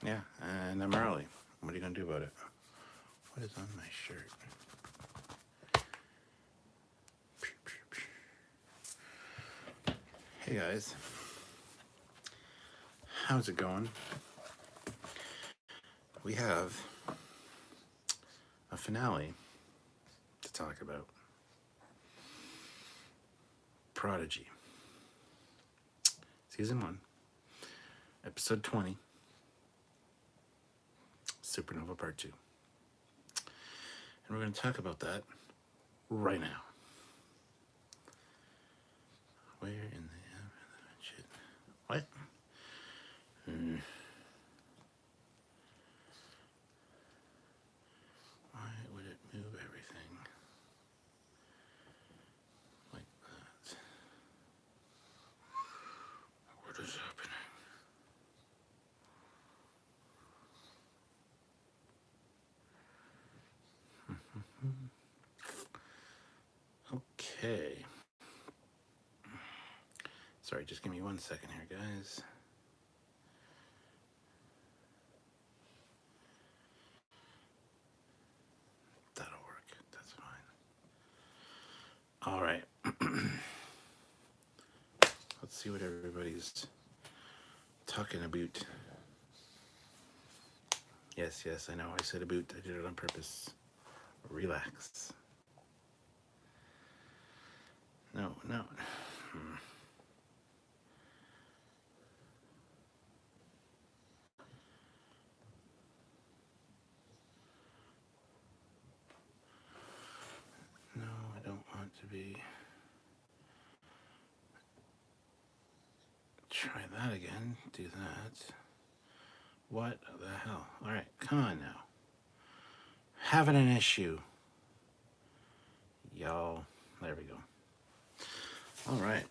Yeah, and I'm early. What are you gonna do about it? What is on my shirt? Hey guys, how's it going? We have a finale to talk about. Prodigy, Season 1, Episode 20, Supernova Part 2. And we're going to talk about that right now. Where in the shit? What? Why would it move everything like that? What is happening? Okay. Sorry, just give me 1 second here, guys. That'll work. That's fine. All right. Let's see what everybody's talking about. Yes, I know. I said about. I did it on purpose. Relax. No. No, I don't want to be. Try that again. Do that. What the hell? All right, come on now. Having an issue. Y'all. There we go. All right.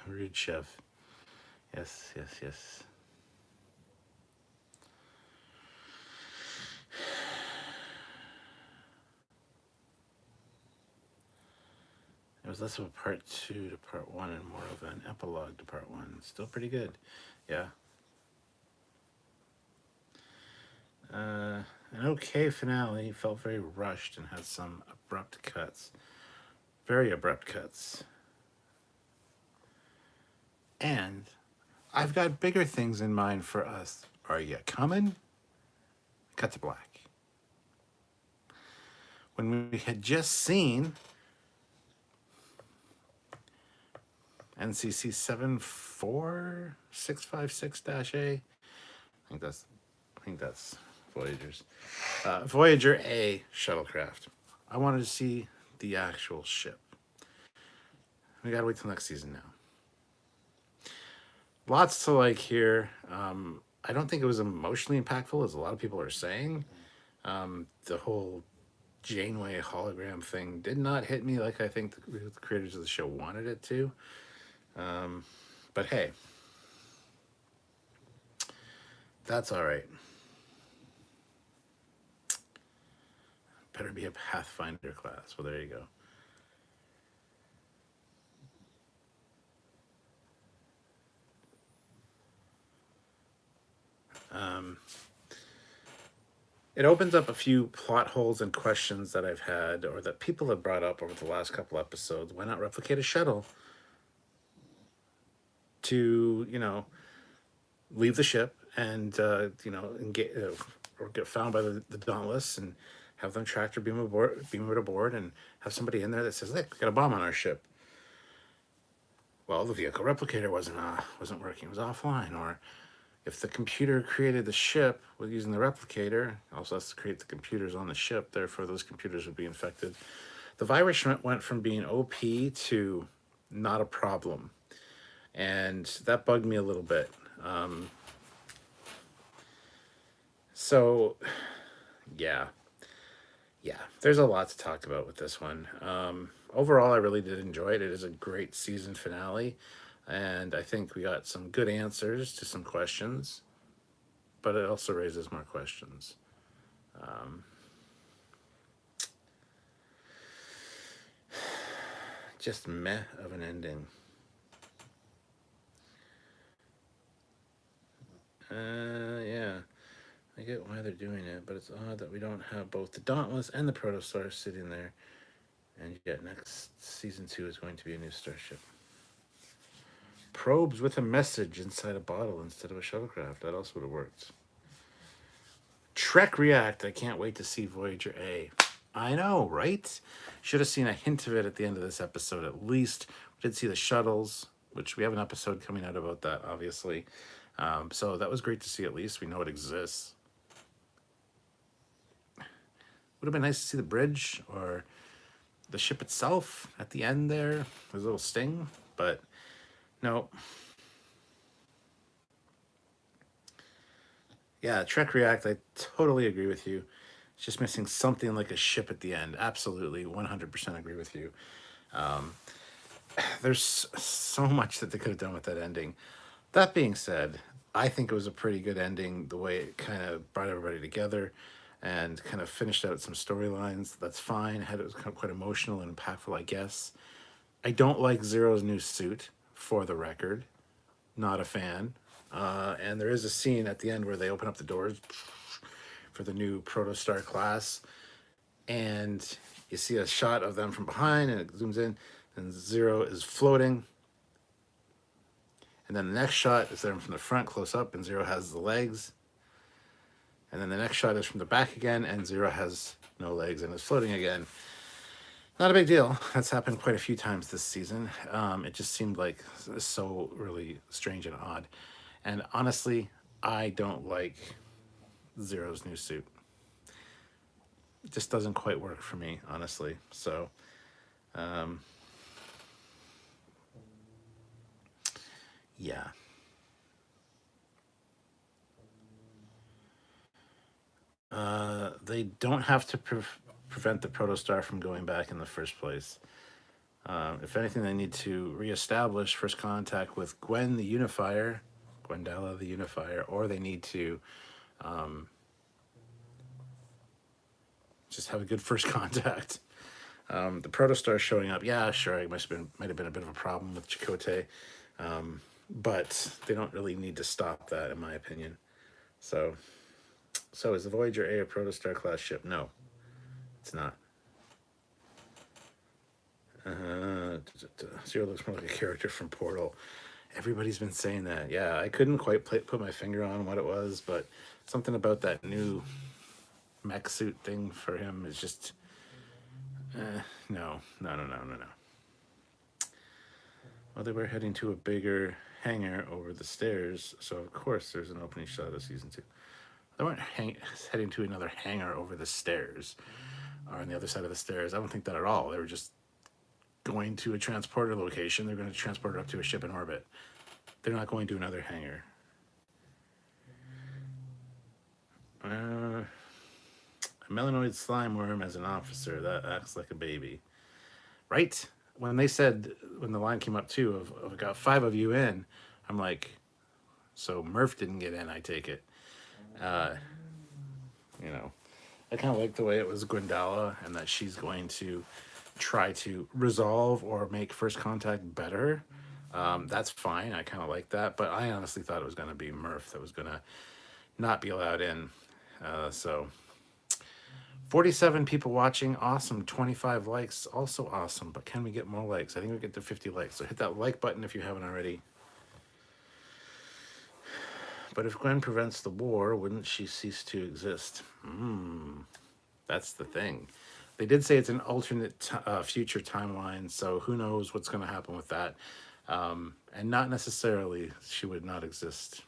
Rude chef. Yes. It was less of a part 2 to part 1 and more of an epilogue to part 1. Still pretty good. Yeah. An okay finale. Felt very rushed and had some abrupt cuts. Very abrupt cuts. And I've got bigger things in mind for us. Are you coming? Cut to black. When we had just seen NCC 74656-A, I think that's Voyager's. Voyager A shuttlecraft. I wanted to see the actual ship. We gotta wait till next season now. Lots to like here. I don't think it was emotionally impactful, as a lot of people are saying. The whole Janeway hologram thing did not hit me like I think the creators of the show wanted it to. But hey, that's all right. Better be a Pathfinder class. Well, there you go. It opens up a few plot holes and questions that I've had or that people have brought up over the last couple episodes. Why not replicate a shuttle to, leave the ship and, or get found by the Dauntless and have them tracked or beam it aboard and have somebody in there that says, look, we got a bomb on our ship. Well, the vehicle replicator wasn't working. It was offline. Or if the computer created the ship with using the replicator, it also has to create the computers on the ship. Therefore, those computers would be infected. The virus went from being OP to not a problem. And that bugged me a little bit. So, yeah, there's a lot to talk about with this one. Overall, I really did enjoy it. It is a great season finale. And I think we got some good answers to some questions, but it also raises more questions. just meh of an ending. Yeah. I get why they're doing it, but it's odd that we don't have both the Dauntless and the Protostar sitting there. And yet next season 2 is going to be a new starship. Probes with a message inside a bottle instead of a shuttlecraft. That also would have worked. Trek React. I can't wait to see Voyager A. I know, right? Should have seen a hint of it at the end of this episode at least. We did see the shuttles, which we have an episode coming out about that, obviously. So that was great to see at least. We know it exists. Would have been nice to see the bridge or the ship itself at the end there. There's a little sting, but no. Yeah, Trek React, I totally agree with you. It's just missing something like a ship at the end. Absolutely, 100% agree with you. There's so much that they could have done with that ending. That being said, I think it was a pretty good ending, the way it kind of brought everybody together and kind of finished out some storylines. That's fine. It was kind of quite emotional and impactful, I guess. I don't like Zero's new suit, for the record. Not a fan. And there is a scene at the end where they open up the doors for the new Protostar class, and you see a shot of them from behind, and it zooms in, and Zero is floating. And then the next shot is them from the front, close up, and Zero has the legs. And then the next shot is from the back again, and Zero has no legs and is floating again. Not a big deal. That's happened quite a few times this season. It just seemed like so really strange and odd. And honestly, I don't like Zero's new suit. It just doesn't quite work for me, honestly. So, yeah. They don't have to prevent the Protostar from going back in the first place. If anything, they need to reestablish first contact with Gwen the Unifier, Gwendala the Unifier, or they need to just have a good first contact. The Protostar showing up, yeah, sure, it might have been a bit of a problem with Chakotay, but they don't really need to stop that, in my opinion. So is the Voyager A Protostar class ship? No, it's not. Zero looks more like a character from Portal. Everybody's been saying that. Yeah, I couldn't quite put my finger on what it was, but something about that new mech suit thing for him is just... No. Well, they were heading to a bigger hangar over the stairs, so of course there's an opening shot of season 2. They weren't heading to another hangar over the stairs or on the other side of the stairs. I don't think that at all. They were just going to a transporter location. They're going to transport it up to a ship in orbit. They're not going to another hangar. A melanoid slime worm as an officer, that acts like a baby. Right? When the line came up too, of I got 5 of you in, I'm like, so Murph didn't get in, I take it. I kind of like the way it was Gwendala, and that she's going to try to resolve or make first contact better. That's fine. I kind of like that, but I honestly thought it was going to be Murph that was going to not be allowed in. So 47 people watching, awesome. 25 likes, also awesome. But can we get more likes? I think we get to 50 likes. So hit that like button if you haven't already. But if Gwen prevents the war, wouldn't she cease to exist? That's the thing. They did say it's an alternate future timeline, so who knows what's going to happen with that. And not necessarily she would not exist.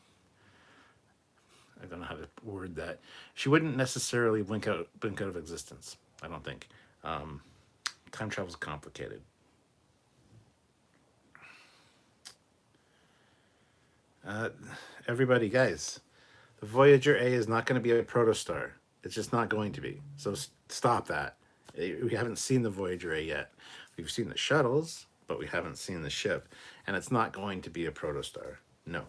I don't know how to word that. She wouldn't necessarily blink out of existence, I don't think. Time travel's complicated. Everybody, guys, the Voyager A is not going to be a protostar. It's just not going to be. So stop that. We haven't seen the Voyager A yet. We've seen the shuttles, but we haven't seen the ship. And it's not going to be a protostar. No.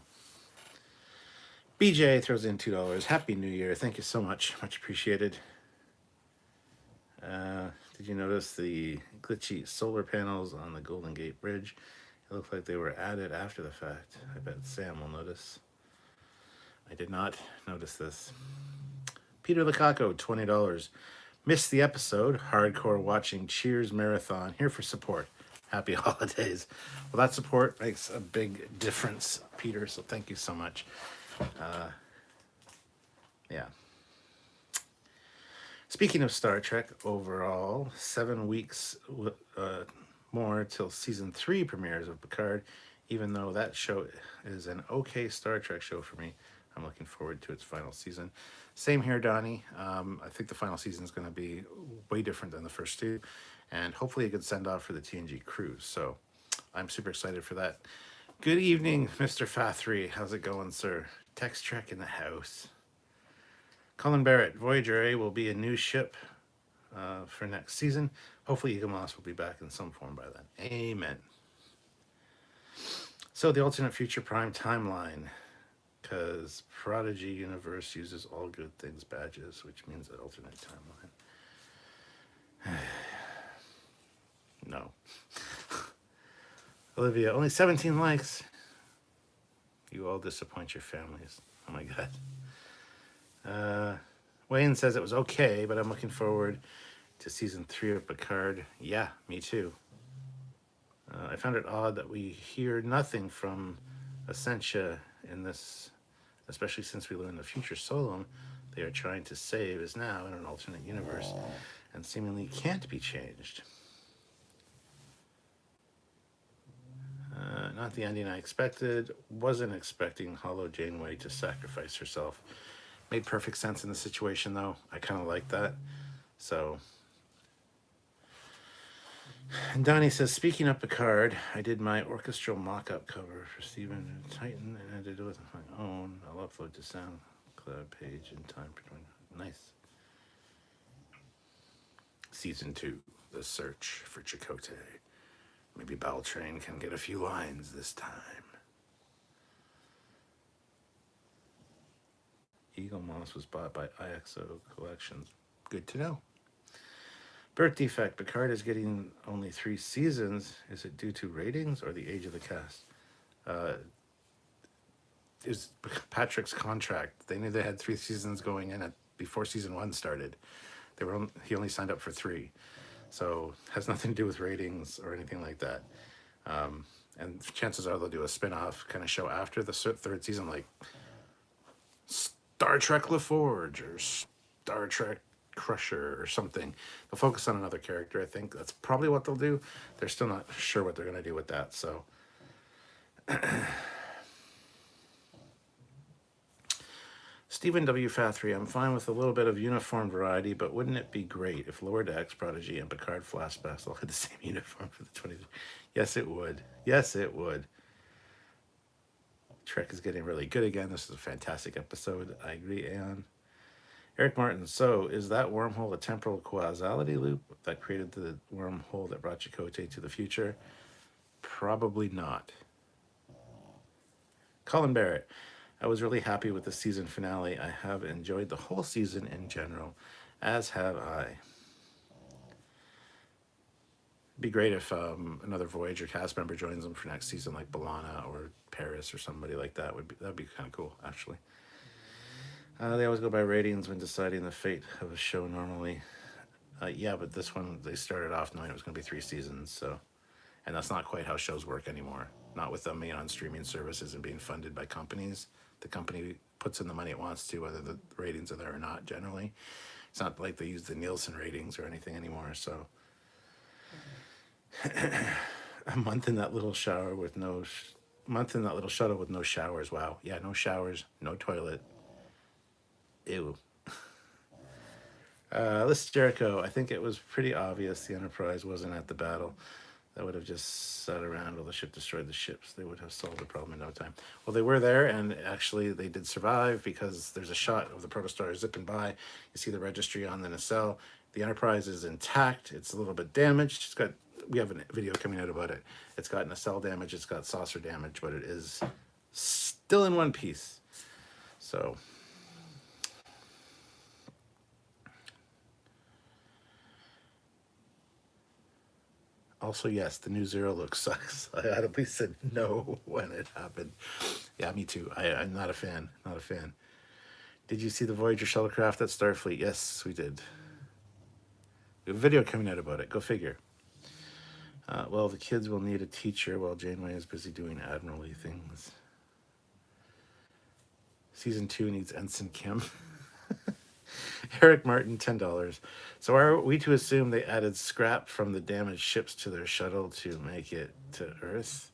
BJ throws in $2. Happy New Year. Thank you so much. Much appreciated. Did you notice the glitchy solar panels on the Golden Gate Bridge? It looked like they were added after the fact. I bet Sam will notice. I did not notice this. Peter Lukaku, $20. Missed the episode. Hardcore watching Cheers Marathon. Here for support. Happy holidays. Well, that support makes a big difference, Peter, so thank you so much. Yeah. Speaking of Star Trek, overall, 7 weeks more till season 3 premieres of Picard. Even though that show is an okay Star Trek show for me, I'm looking forward to its final season. Same here, Donnie. I think the final season is going to be way different than the first two, and hopefully a good send-off for the TNG cruise. So I'm super excited for that. Good evening, Mr. Fathry. How's it going, sir? Text Trek in the house. Colin Barrett, Voyager A will be a new ship for next season. Hopefully Eagle Moss will be back in some form by then. Amen. So the alternate future prime timeline, because Prodigy universe uses all good things badges, which means an alternate timeline. No. Olivia, only 17 likes. You all disappoint your families. Oh my God. Wayne says it was okay, but I'm looking forward to season 3 of Picard. Yeah, me too. I found it odd that we hear nothing from Essentia in this, especially since we learned the future Solom they are trying to save is now in an alternate universe and seemingly can't be changed. Not the ending I expected. Wasn't expecting Hollow Janeway to sacrifice herself. Made perfect sense in the situation, though. I kind of like that. So... And Donnie says, speaking of Picard, I did my orchestral mock-up cover for Steven and Titan, and I did it with my own. I'll upload to SoundCloud page in time for 20. Nice. Season 2, The Search for Chakotay. Maybe Baltrain can get a few lines this time. Eagle Moss was bought by IXO Collections. Good to know. Birth defect. Picard is getting only 3 seasons. Is it due to ratings or the age of the cast? Is Patrick's contract. They knew they had 3 seasons going in before season 1 started. He only signed up for 3. So has nothing to do with ratings or anything like that. And chances are they'll do a spin-off kind of show after the 3rd season, like Star Trek LaForge or Star Trek Crusher or something. They'll focus on another character. I think that's probably what they'll do. They're still not sure what they're going to do with that. So Stephen W. Fathry, I'm fine with a little bit of uniform variety, but wouldn't it be great if Lower Decks, Prodigy, and Picard flashbacks all had the same uniform for the 20th? Yes, it would. Yes, it would. Trek is getting really good again. This is a fantastic episode. I agree, Aeon. Eric Martin, so is that wormhole a temporal causality loop that created the wormhole that brought Chakotay to the future? Probably not. Colin Barrett, I was really happy with the season finale. I have enjoyed the whole season in general, as have I. It'd be great if another Voyager cast member joins them for next season, like B'Elanna or Paris or somebody like that. That'd be kind of cool, actually. They always go by ratings when deciding the fate of a show normally. Yeah, but this one, they started off knowing it was going to be 3 seasons, so... And that's not quite how shows work anymore. Not with them being on streaming services and being funded by companies. The company puts in the money it wants to, whether the ratings are there or not, generally. It's not like they use the Nielsen ratings or anything anymore, so... A month in that little shower with no... month in that little shuttle with no showers. Wow. Yeah, no showers, no toilet. Ew. Listen, Jericho, I think it was pretty obvious the Enterprise wasn't at the battle. That would have just sat around while the ship destroyed the ships. They would have solved the problem in no time. Well, they were there, and actually they did survive because there's a shot of the Protostar zipping by. You see the registry on the nacelle. The Enterprise is intact. It's a little bit damaged. We have a video coming out about it. It's got nacelle damage. It's got saucer damage, but it is still in one piece. So... Also, yes, the new Zero look sucks. I at least said no when it happened. Yeah, me too. I'm not a fan. Not a fan. Did you see the Voyager shuttlecraft at Starfleet? Yes, we did. We have a video coming out about it. Go figure. Well, the kids will need a teacher while Janeway is busy doing admirally things. Season 2 needs Ensign Kim. Eric Martin, $10. So are we to assume they added scrap from the damaged ships to their shuttle to make it to Earth?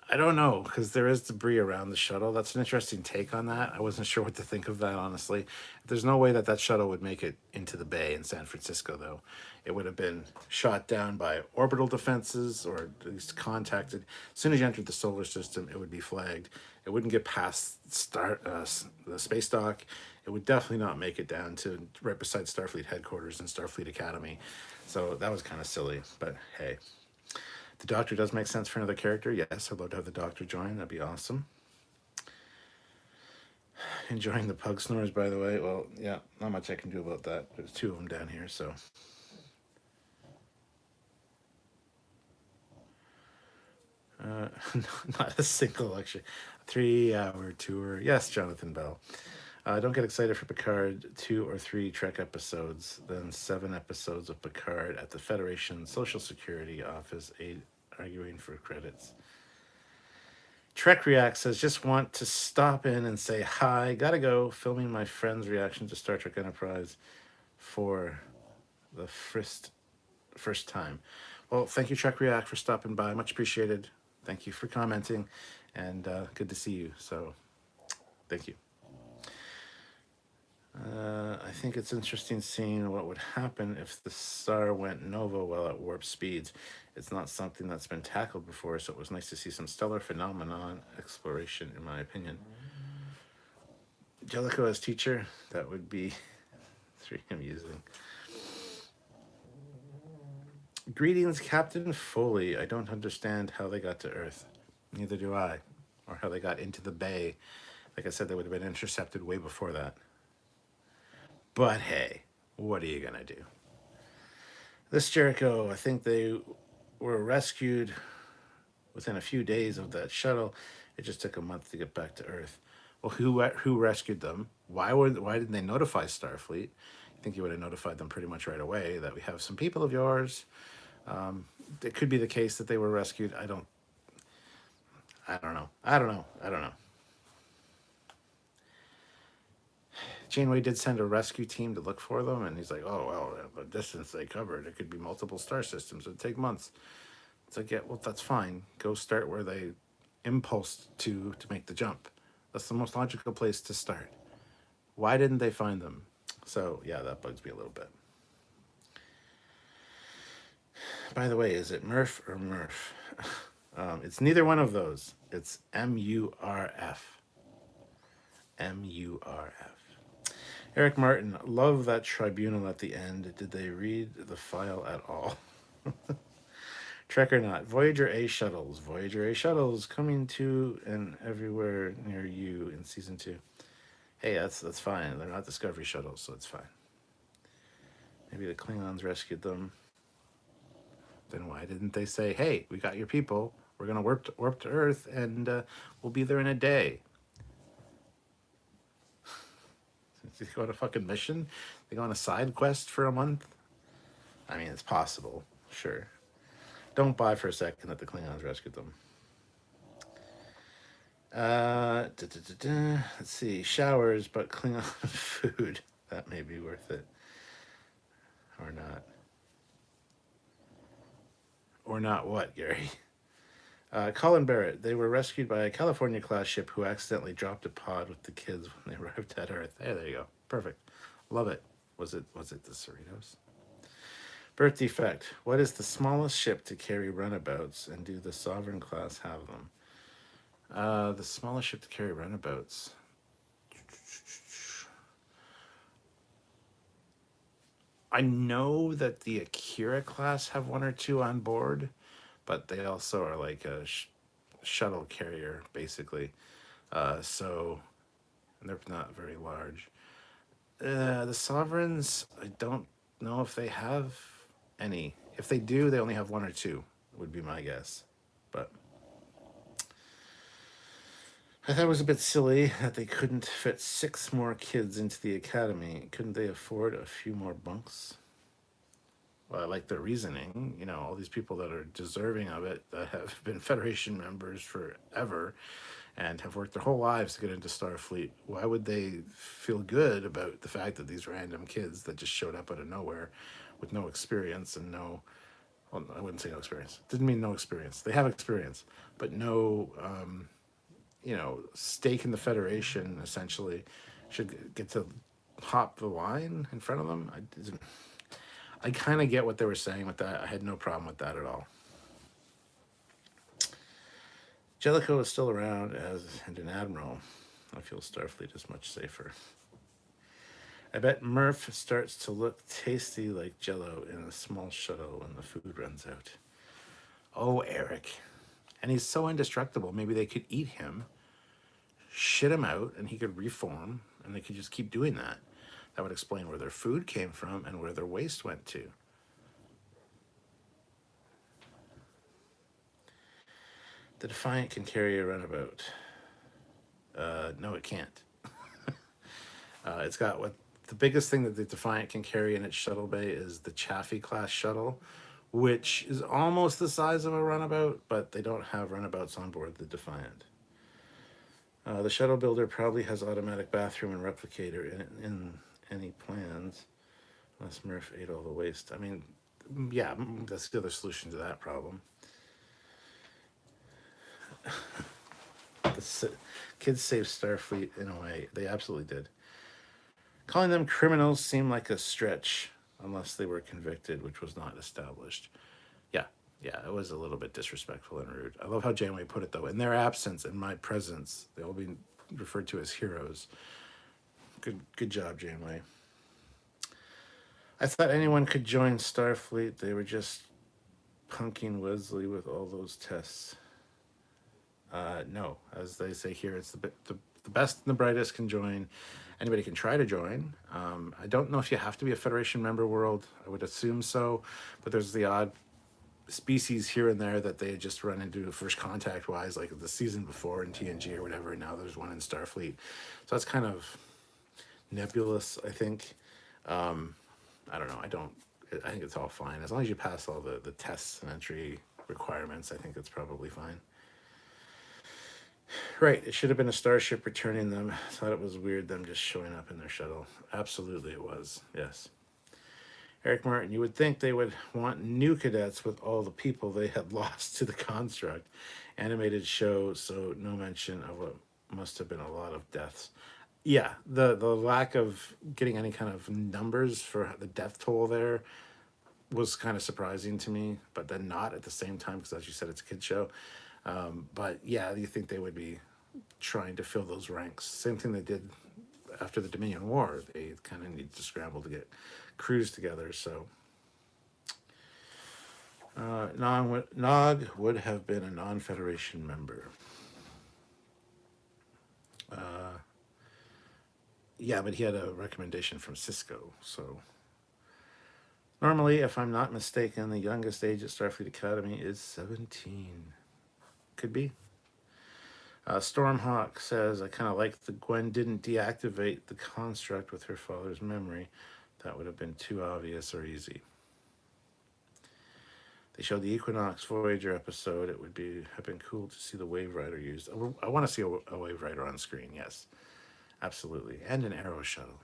I don't know, because there is debris around the shuttle. That's an interesting take on that. I wasn't sure what to think of that, honestly. There's no way that that shuttle would make it into the bay in San Francisco, though. It would have been shot down by orbital defenses, or at least contacted. As soon as you entered the solar system, it would be flagged. It wouldn't get past the space dock. It would definitely not make it down to right beside Starfleet headquarters and Starfleet Academy. So that was kind of silly, but hey. The Doctor does make sense for another character. Yes, I'd love to have the Doctor join. That'd be awesome. Enjoying the pug snores, by the way. Well, yeah, not much I can do about that. There's 2 of them down here, so. Not a single lecture. 3-hour tour. Yes, Jonathan Bell. Don't get excited for Picard 2 or 3 Trek episodes, then 7 episodes of Picard at the Federation Social Security Office, arguing for credits. Trek React says, just want to stop in and say hi. Gotta go. Filming my friend's reaction to Star Trek Enterprise for the first time. Well, thank you, Trek React, for stopping by. Much appreciated. Thank you for commenting, and good to see you. So, thank you. I think it's interesting seeing what would happen if the star went nova while at warp speeds. It's not something that's been tackled before, so it was nice to see some stellar phenomenon exploration, in my opinion. Jellicoe as teacher, that would be very amusing. Greetings, Captain Foley. I don't understand how they got to Earth. Neither do I. Or how they got into the bay. Like I said, they would have been intercepted way before that. But hey, what are you going to do? This Jericho, I think they were rescued within a few days of that shuttle. It just took a month to get back to Earth. Well, who rescued them? Why didn't they notify Starfleet? I think you would have notified them pretty much right away that we have some people of yours. It could be the case that they were rescued. I don't know. Janeway did send a rescue team to look for them, and he's like, oh, well, the distance they covered, it could be multiple star systems. It'd take months. It's like, yeah, well, that's fine. Go start where they impulsed to make the jump. That's the most logical place to start. Why didn't they find them? So, yeah, that bugs me a little bit. By the way, is it Murph or Murph? It's neither one of those. It's M-U-R-F. M-U-R-F. Eric Martin, love that tribunal at the end. Did they read the file at all? Trek or not, Voyager A shuttles. Voyager A shuttles coming to and everywhere near you in season 2. Hey, that's fine. They're not Discovery shuttles, so it's fine. Maybe the Klingons rescued them. Then why didn't they say, hey, we got your people. We're going to warp to Earth, and we'll be there in a day. They go on a fucking mission? They go on a side quest for a month? I mean, it's possible. Sure. Don't buy for a second that the Klingons rescued them. Let's see. Showers, but Klingon food. That may be worth it. Or not. Or not what, Gary? Colin Barrett. They were rescued by a California-class ship who accidentally dropped a pod with the kids when they arrived at Earth. Hey, there you go. Perfect. Love it. Was it the Cerritos? Birth defect. What is the smallest ship to carry runabouts, and do the Sovereign class have them? The smallest ship to carry runabouts. I know that the Akira class have 1 or 2 on board, but they also are like a shuttle carrier, basically. So they're not very large. The Sovereigns, I don't know if they have any. If they do, they only have one or two, would be my guess. But I thought it was a bit silly that they couldn't fit 6 more kids into the academy. Couldn't they afford a few more bunks? Well, I like their reasoning. You know, all these people that are deserving of it, that have been Federation members forever and have worked their whole lives to get into Starfleet. Why would they feel good about the fact that these random kids that just showed up out of nowhere with no experience and no, well, I wouldn't say no experience. Didn't mean no experience. They have experience, but no, stake in the Federation, essentially, should get to hop the line in front of them. I kind of get what they were saying with that. I had no problem with that at all. Jellicoe is still around and an admiral. I feel Starfleet is much safer. I bet Murph starts to look tasty like Jello in a small shuttle when the food runs out. Oh, Eric. And he's so indestructible. Maybe they could eat him, shit him out, and he could reform, and they could just keep doing that. That would explain where their food came from and where their waste went to. The Defiant can carry a runabout. No, it can't. It's got what the biggest thing that the Defiant can carry in its shuttle bay is the Chaffee class shuttle, which is almost the size of a runabout, but they don't have runabouts on board the Defiant. The shuttle builder probably has automatic bathroom and replicator in any plans, unless Murph ate all the waste. I mean, yeah, that's the other solution to that problem. The kids saved Starfleet in a way. They absolutely did. Calling them criminals seemed like a stretch, unless they were convicted, which was not established. Yeah, it was a little bit disrespectful and rude. I love how Janeway put it, though. In their absence, in my presence, they'll be referred to as heroes. Good job, Janeway. I thought anyone could join Starfleet. They were just punking Wesley with all those tests. No, as they say here, it's the best and the brightest can join. Anybody can try to join. I don't know if you have to be a Federation member world. I would assume so, but there's the odd species here and there that they just run into first contact wise, like the season before in TNG or whatever, and now there's one in Starfleet. So that's kind of nebulous, I think. I don't know. I think it's all fine. As long as you pass all the tests and entry requirements, I think it's probably fine. Right, it should have been a starship returning them. I thought it was weird them just showing up in their shuttle. Absolutely it was, yes. Eric Martin, you would think they would want new cadets with all the people they had lost to the construct. Animated show, so no mention of what must have been a lot of deaths. Yeah, the lack of getting any kind of numbers for the death toll there was kind of surprising to me, but then not at the same time, because as you said, it's a kid's show. But yeah, you think they would be trying to fill those ranks. Same thing they did after the Dominion War. They kind of need to scramble to get crews together. So Nog would have been a non-Federation member. Yeah, but he had a recommendation from Cisco. So normally, if I'm not mistaken, the youngest age at Starfleet Academy is 17. Could be. Stormhawk says, I kind of like that Gwen didn't deactivate the construct with her father's memory. That would have been too obvious or easy. They showed the Equinox Voyager episode. It would have been cool to see the Wave Rider used. I want to see a Wave Rider on screen, yes. Absolutely. And an Arrow shuttle.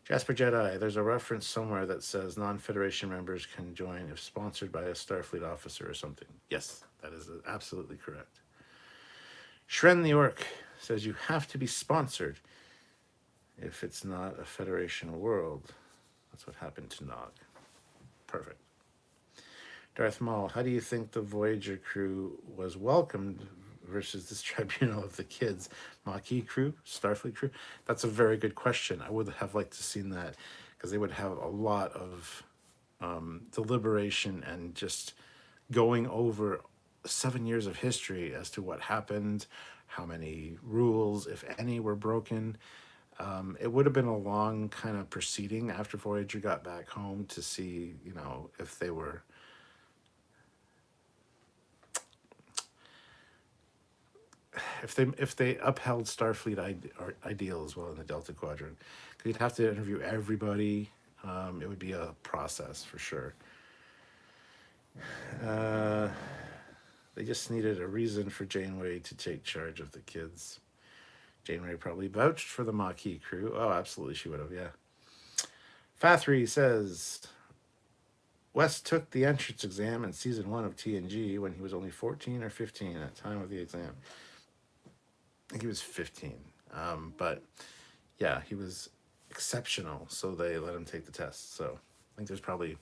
Jasper Jedi, there's a reference somewhere that says non-Federation members can join if sponsored by a Starfleet officer or something. Yes, that is absolutely correct. Shren the Orc says you have to be sponsored if it's not a Federation world. That's what happened to Nog. Perfect. Darth Maul, how do you think the Voyager crew was welcomed versus this tribunal of the kids? Maquis crew? Starfleet crew? That's a very good question. I would have liked to seen that, because they would have a lot of deliberation and just going over 7 years of history as to what happened, how many rules, if any, were broken. It would have been a long kind of proceeding after Voyager got back home to see, if they were if they upheld Starfleet ideals well in the Delta Quadrant. 'Cause you'd have to interview everybody. It would be a process for sure. Uh, they just needed a reason for Janeway to take charge of the kids. Janeway probably vouched for the Maquis crew. Oh, absolutely, she would have, yeah. Fathry says, West took the entrance exam in season 1 of TNG when he was only 14 or 15 at the time of the exam. I think he was 15. But yeah, he was exceptional, so they let him take the test. So I think there's probably,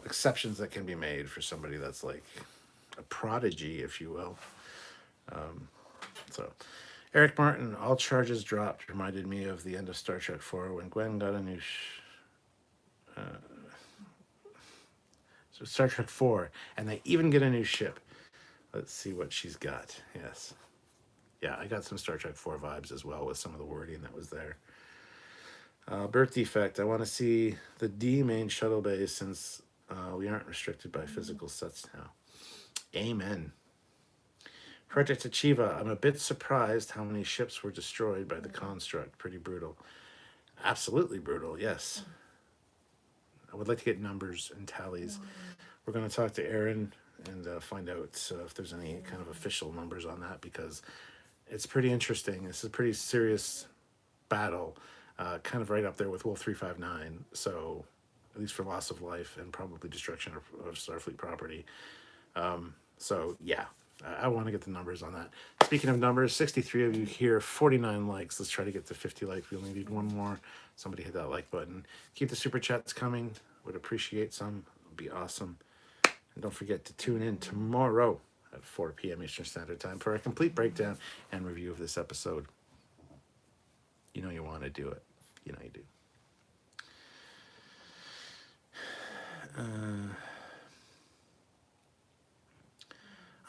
exceptions that can be made for somebody that's like a prodigy, if you will. So Eric Martin, all charges dropped, reminded me of the end of Star Trek 4 when Gwen got a new so Star Trek 4, and they even get a new ship. Let's see what she's got. Yes. Yeah, I got some Star Trek 4 vibes as well with some of the wording that was there. Birth defect. I want to see the D main shuttle bay since we aren't restricted by physical sets now. Amen. Project Achieva. I'm a bit surprised how many ships were destroyed by the construct. Pretty brutal. Absolutely brutal, yes. I would like to get numbers and tallies. We're going to talk to Aaron and find out if there's any kind of official numbers on that, because it's pretty interesting. This is a pretty serious battle, kind of right up there with Wolf 359. So, at least for loss of life and probably destruction of Starfleet property. So, yeah, I want to get the numbers on that. Speaking of numbers, 63 of you here, 49 likes. Let's try to get to 50 likes. We only need one more. Somebody hit that like button. Keep the super chats coming. Would appreciate some. It would be awesome. And don't forget to tune in tomorrow at 4 p.m. Eastern Standard Time for a complete breakdown and review of this episode. You know you want to do it. You know you do.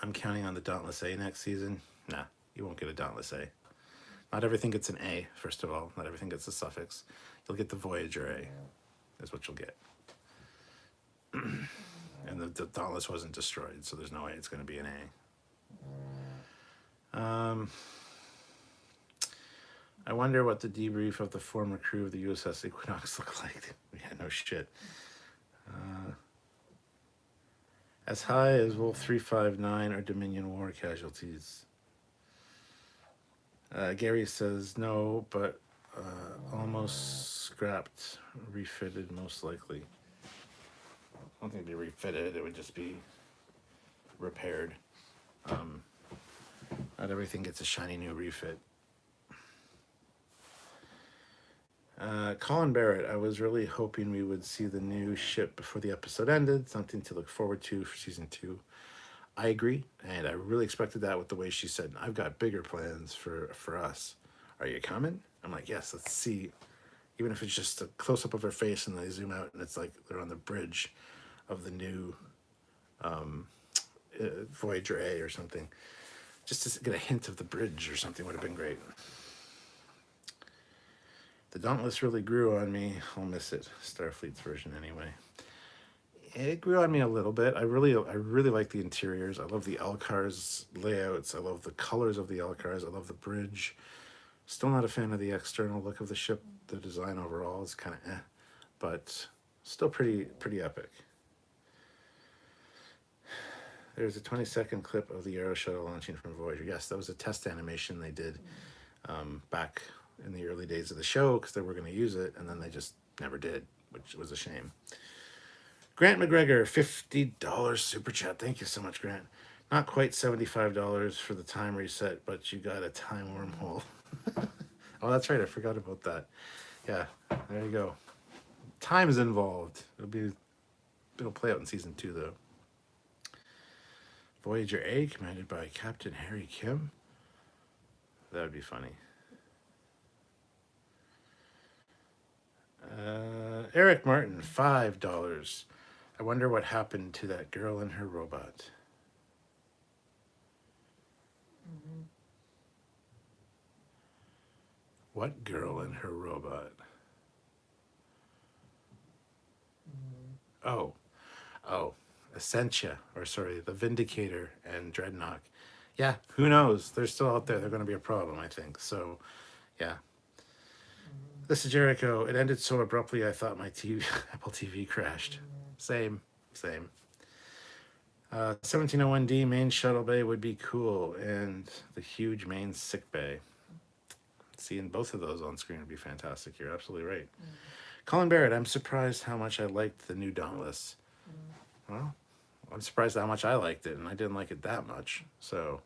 I'm counting on the Dauntless A next season. Nah, you won't get a Dauntless A. Not everything gets an A, first of all. Not everything gets a suffix. You'll get the Voyager A, is what you'll get. And the Dauntless wasn't destroyed, so there's no way it's going to be an A. I wonder what the debrief of the former crew of the USS Equinox looked like. Yeah, no shit. As high as Wolf 359 or Dominion War casualties. Gary says no, but almost scrapped, refitted most likely. I don't think it'd be refitted, it would just be repaired. Not everything gets a shiny new refit. Colin Barrett, I was really hoping we would see the new ship before the episode ended, something to look forward to for season 2. I agree, and I really expected that with the way she said, I've got bigger plans for us. Are you coming? I'm like, yes, let's see. Even if it's just a close-up of her face and they zoom out and it's like they're on the bridge of the new Voyager A or something. Just to get a hint of the bridge or something would have been great. The Dauntless really grew on me. I'll miss it. Starfleet's version anyway. It grew on me a little bit. I really like the interiors. I love the Elcar's layouts. I love the colors of the Elcars. I love the bridge. Still not a fan of the external look of the ship. The design overall is kind of but still pretty epic. There's a 20-second clip of the Aero Shuttle launching from Voyager. Yes, that was a test animation they did back in the early days of the show because they were going to use it, and then they just never did, which was a shame. Grant McGregor, $50 super chat. Thank you so much, Grant. Not quite $75 for the time reset, but you got a time wormhole. Oh, that's right. I forgot about that. Yeah, there you go. Time is involved. It'll play out in season 2, though. Voyager A, commanded by Captain Harry Kim. That would be funny. Eric Martin, $5. I wonder what happened to that girl and her robot. What girl and her robot? Oh, oh, Essentia, or sorry, the Vindicator and Dreadnought. Yeah, who knows? They're still out there. They're going to be a problem, I think. So, yeah. This is Jericho. It ended so abruptly, I thought my TV, Apple TV crashed. Same, same. 1701D main shuttle bay would be cool, and the huge main sick bay. Seeing both of those on screen would be fantastic. You're absolutely right. Colin Barrett, I'm surprised how much I liked the new Dauntless. Well, I'm surprised how much I liked it, and I didn't like it that much. So,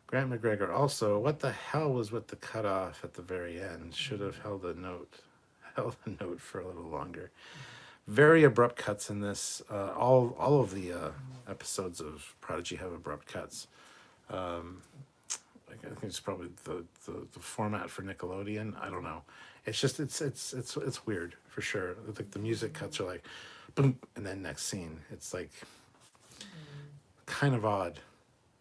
Grant McGregor, also, what the hell was with the cutoff at the very end? Should have held the note for a little longer. Very abrupt cuts in this. All of the episodes of Prodigy have abrupt cuts. I think it's probably the format for Nickelodeon. I don't know. It's just it's weird for sure. The music cuts are like, boom, and then next scene. It's like kind of odd,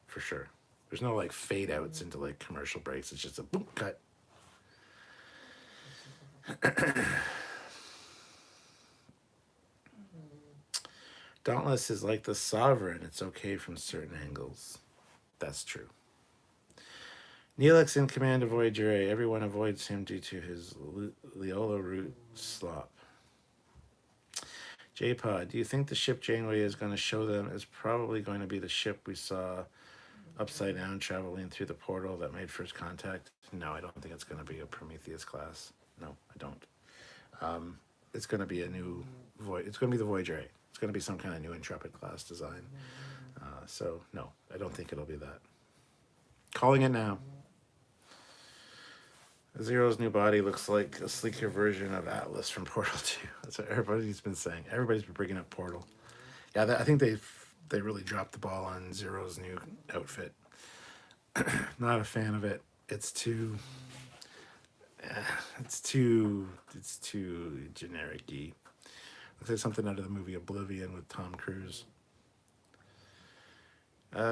for sure. There's no like fade outs into like commercial breaks. It's just a boom cut. Dauntless is like the Sovereign. It's okay from certain angles. That's true. Neelix in command of Voyager A. Everyone avoids him due to his Leola route slop. J-Pod, do you think the ship Janeway is going to show them is probably going to be the ship we saw upside down traveling through the portal that made first contact? No, I don't think it's going to be a Prometheus class. No, I don't. It's going to be a new It's going to be the Voyager A. It's going to be some kind of new Intrepid class design. So no, I don't think it'll be that. Calling it now. Zero's new body looks like a sleeker version of Atlas from Portal 2. That's what everybody's been saying. Everybody's been bringing up Portal. Yeah, I think they really dropped the ball on Zero's new outfit. Not a fan of it. It's too generic-y. Looks like something out of the movie Oblivion with Tom Cruise.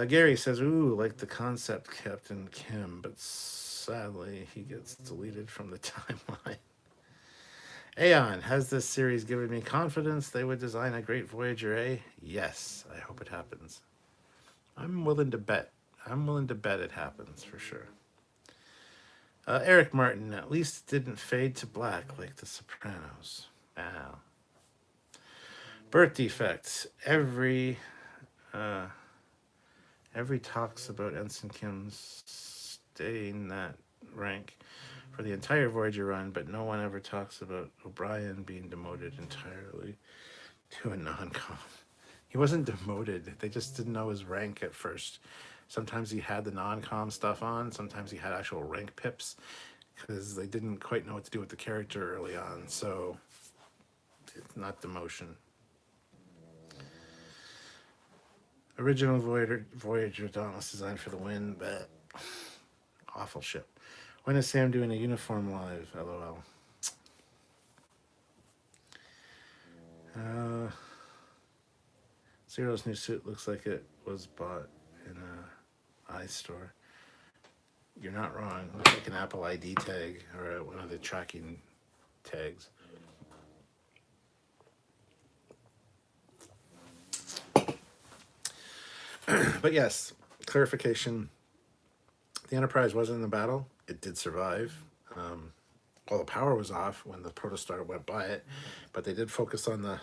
Gary says, ooh, like the concept Captain Kim, but sadly he gets deleted from the timeline. Aeon, has this series given me confidence they would design a great Voyager A? Yes, I hope it happens. I'm willing to bet it happens for sure. Eric Martin, at least it didn't fade to black like The Sopranos. Wow. Birth defects. Every talks about Ensign Kim's staying that rank for the entire Voyager run, but no one ever talks about O'Brien being demoted entirely to a non-com. He wasn't demoted. They just didn't know his rank at first. Sometimes he had the non-com stuff on. Sometimes he had actual rank pips because they didn't quite know what to do with the character early on. So it's not demotion. Original Voyager Dauntless designed for the win, but awful ship. When is Sam doing a uniform live? LOL. Zero's new suit looks like it was bought in a iStore. You're not wrong. It looks like an Apple ID tag or one of the tracking tags. But yes, clarification. The Enterprise wasn't in the battle. It did survive. All the power was off when the protostar went by it, but they did focus on the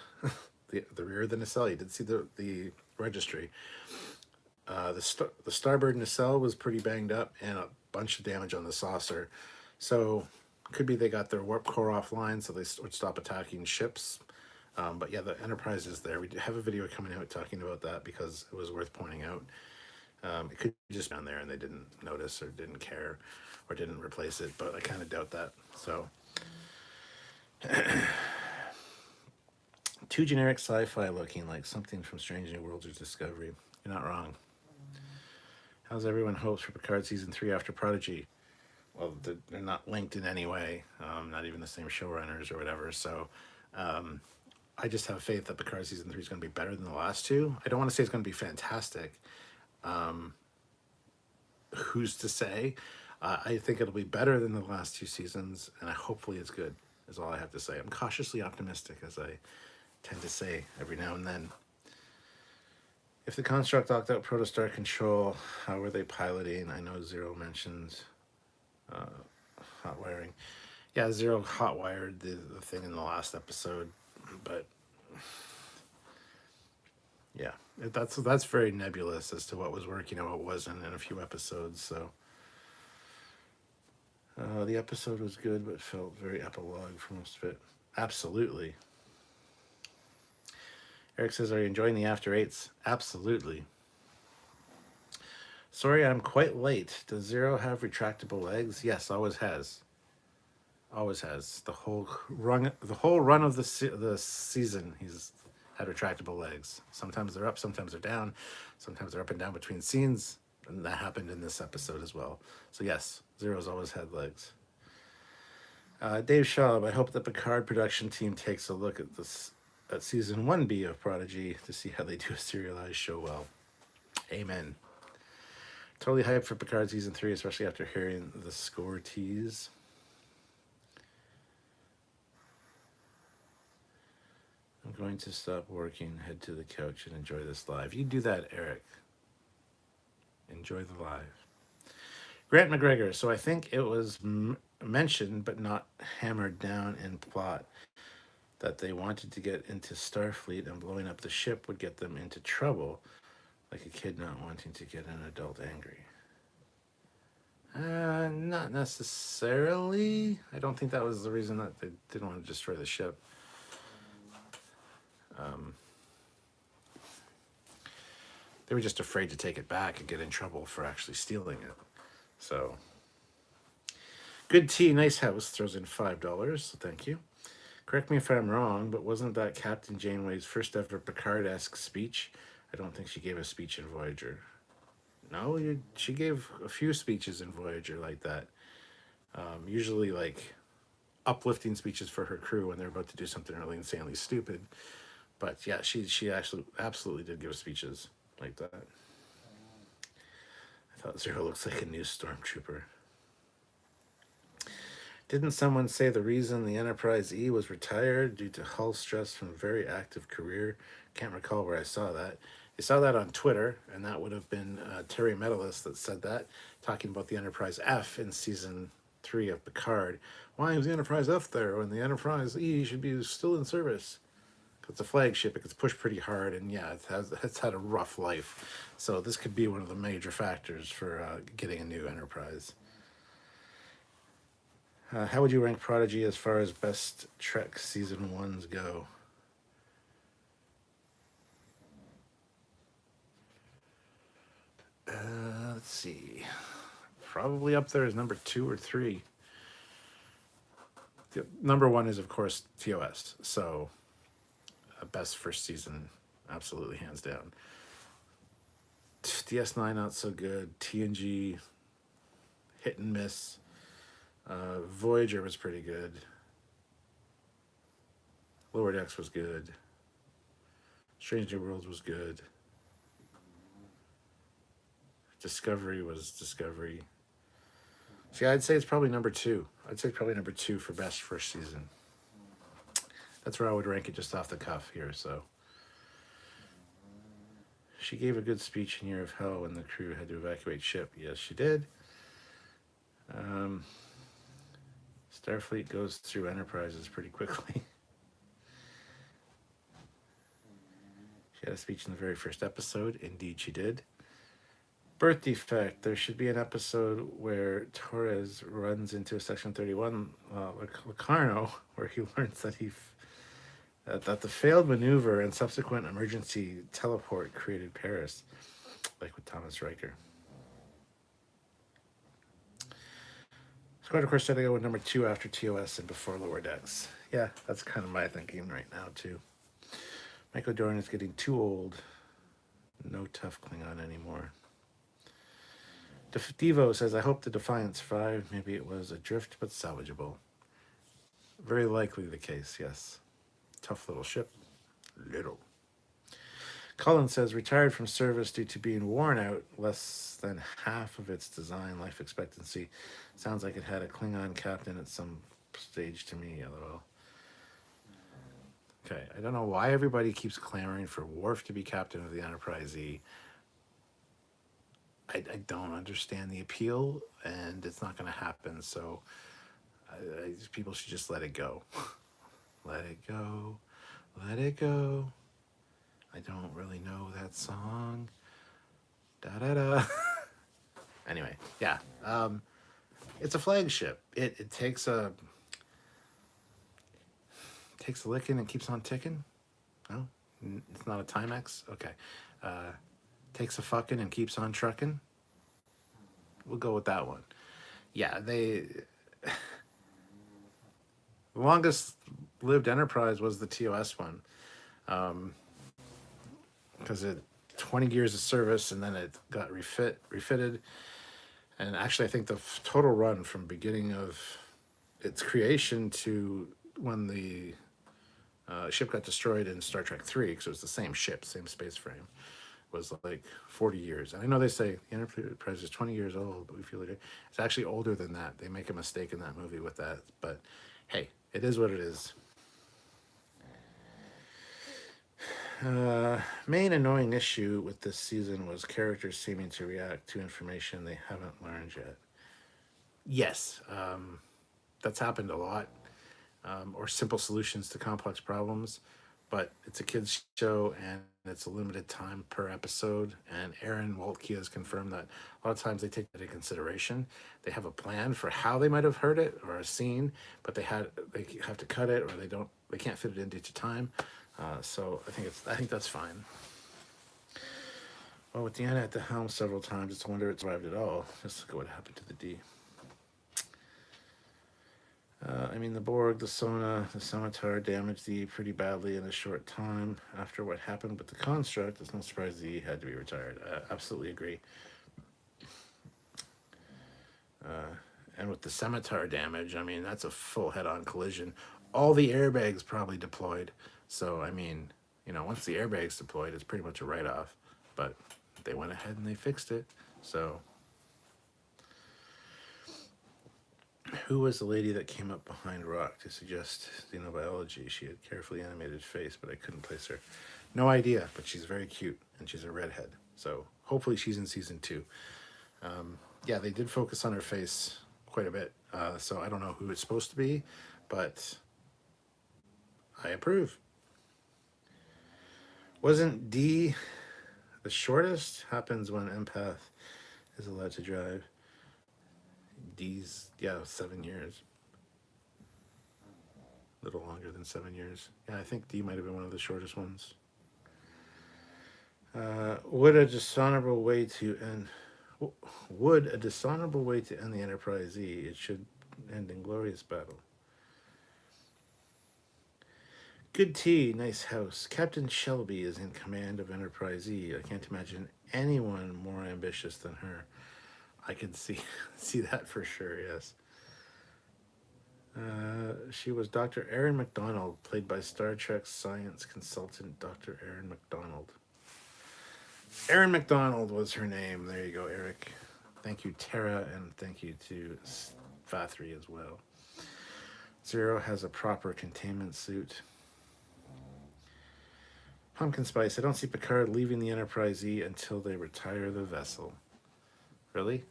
rear of the nacelle. You did see the registry. The starboard nacelle was pretty banged up and a bunch of damage on the saucer. So could be they got their warp core offline so they would stop attacking ships. But yeah, the Enterprise is there. We have a video coming out talking about that because it was worth pointing out. It could just be down there and they didn't notice or didn't care or didn't replace it, but I kind of doubt that. So too generic sci-fi looking, like something from Strange New Worlds or Discovery. You're not wrong. How's everyone hopes for Picard season 3 after Prodigy? Well, they're not linked in any way, not even the same showrunners or whatever. So I just have faith that Picard season 3 is going to be better than the last two. I don't want to say it's going to be fantastic. Who's to say? I think it'll be better than the last two seasons, and hopefully it's good, is all I have to say. I'm cautiously optimistic, as I tend to say every now and then. If the construct locked out protostar control, how were they piloting? I know Zero mentioned hot wiring. Yeah, Zero hot wired the thing in the last episode, but yeah, that's very nebulous as to what was working and what wasn't in a few episodes. So the episode was good, but felt very epilogue for most of it. Absolutely. Eric says, "Are you enjoying the After Eights?" Absolutely. Sorry, I'm quite late. Does Zero have retractable legs? Yes, always has. Always has. The whole run of the season, he's had retractable legs. Sometimes they're up, sometimes they're down, sometimes they're up and down between scenes, and that happened in this episode as well. So yes, Zero's always had legs. Dave Schaub, I hope the Picard production team takes a look at this at season 1B of Prodigy to see how they do a serialized show well. Amen. Totally hyped for Picard season 3, especially after hearing the score tease. I'm going to stop working, head to the couch, and enjoy this live. You do that, Eric. Enjoy the live. Grant McGregor. So I think it was mentioned, but not hammered down in plot, that they wanted to get into Starfleet and blowing up the ship would get them into trouble, like a kid not wanting to get an adult angry. Not necessarily. I don't think that was the reason that they didn't want to destroy the ship. They were just afraid to take it back and get in trouble for actually stealing it. So, good tea, nice house, throws in $5. So thank you. Correct me if I'm wrong, but wasn't that Captain Janeway's first ever Picard-esque speech? I don't think she gave a speech in Voyager. No, she gave a few speeches in Voyager like that. Usually like uplifting speeches for her crew when they're about to do something really insanely stupid. But yeah, she actually absolutely did give speeches like that. I thought Zero looks like a new stormtrooper. Didn't someone say the reason the Enterprise E was retired due to hull stress from a very active career? Can't recall where I saw that. I saw that on Twitter, and that would have been Terry Medalist that said that, talking about the Enterprise F in season 3 of Picard. Why is the Enterprise F there when the Enterprise E should be still in service? It's a flagship. It gets pushed pretty hard, and yeah, it's had a rough life. So this could be one of the major factors for getting a new Enterprise. How would you rank Prodigy as far as best Trek season 1s go? Let's see. Probably up there as number 2 or 3. Number 1 is, of course, TOS. So, best first season, absolutely, hands down. DS9, not so good. TNG, hit and miss. Voyager was pretty good. Lower Decks was good. Strange New Worlds was good. Discovery was Discovery. See, I'd say it's probably number 2. I'd say probably number 2 for best first season. That's where I would rank it just off the cuff here, so. She gave a good speech in Year of Hell when the crew had to evacuate ship. Yes, she did. Starfleet goes through Enterprises pretty quickly. She had a speech in the very first episode. Indeed, she did. Birth defect. There should be an episode where Torres runs into a Section 31 Locarno, where he learns that that the failed maneuver and subsequent emergency teleport created Paris, like with Thomas Riker. Squad, of course, said I go with number 2 after TOS and before Lower Decks. Yeah, that's kind of my thinking right now, too. Michael Dorn is getting too old. No tough Klingon anymore. Devo says, I hope the Defiant survived. Maybe it was adrift, but salvageable. Very likely the case, yes. Tough little ship. Little. Cullen says retired from service due to being worn out, less than half of its design life expectancy. Sounds like it had a Klingon captain at some stage to me. LOL. Okay, I don't know why everybody keeps clamoring for Worf to be captain of the Enterprise E. I don't understand the appeal, and it's not going to happen. So people should just let it go. Let it go. Let it go. I don't really know that song. Da da da. Anyway, yeah. It's a flagship. It takes a licking and keeps on ticking. No, it's not a Timex. Okay. Takes a fucking and keeps on trucking. We'll go with that one. Yeah, the longest lived Enterprise was the TOS one, because it 20 years of service and then it got refitted, and actually I think the total run from beginning of its creation to when the ship got destroyed in Star Trek 3, because it was the same ship, same space frame, was like 40 years. And I know they say the Enterprise is 20 years old, but we feel like it's actually older than that. They make a mistake in that movie with that, but hey, it is what it is. Main annoying issue with this season was characters seeming to react to information they haven't learned yet. Yes, that's happened a lot. Or simple solutions to complex problems, but it's a kids show and it's a limited time per episode. And Aaron Waltke has confirmed that a lot of times they take that into consideration. They have a plan for how they might have heard it or a scene, but they have to cut it, or they can't fit it into time. So I think that's fine. Well, with Deanna at the helm several times, it's a wonder it survived at all. Just look at what happened to the D. I mean, the Borg, the Sona, the Scimitar damaged the E pretty badly in a short time after what happened with the construct. It's no surprise the E had to be retired. I absolutely agree. And with the Scimitar damage, I mean, that's a full head-on collision. All the airbags probably deployed. So, I mean, once the airbags deployed, it's pretty much a write-off. But they went ahead and they fixed it. So... Who was the lady that came up behind Rock to suggest xenobiology? She had carefully animated face, but I couldn't place her. No idea, but she's very cute, and she's a redhead. So hopefully she's in season 2. Yeah, they did focus on her face quite a bit. So I don't know who it's supposed to be, but I approve. Wasn't D the shortest? Happens when empath is allowed to drive. D's, 7 years. A little longer than 7 years. Yeah, I think D might have been one of the shortest ones. Would a dishonorable way to end the Enterprise E? It should end in glorious battle. Good tea, nice house. Captain Shelby is in command of Enterprise E. I can't imagine anyone more ambitious than her. I could see that for sure, yes. She was Dr. Erin MacDonald, played by Star Trek science consultant Dr. Erin MacDonald. Erin MacDonald was her name. There you go, Eric. Thank you, Tara, and thank you to Fathri as well. Zero has a proper containment suit. Pumpkin Spice, I don't see Picard leaving the Enterprise E until they retire the vessel. Really?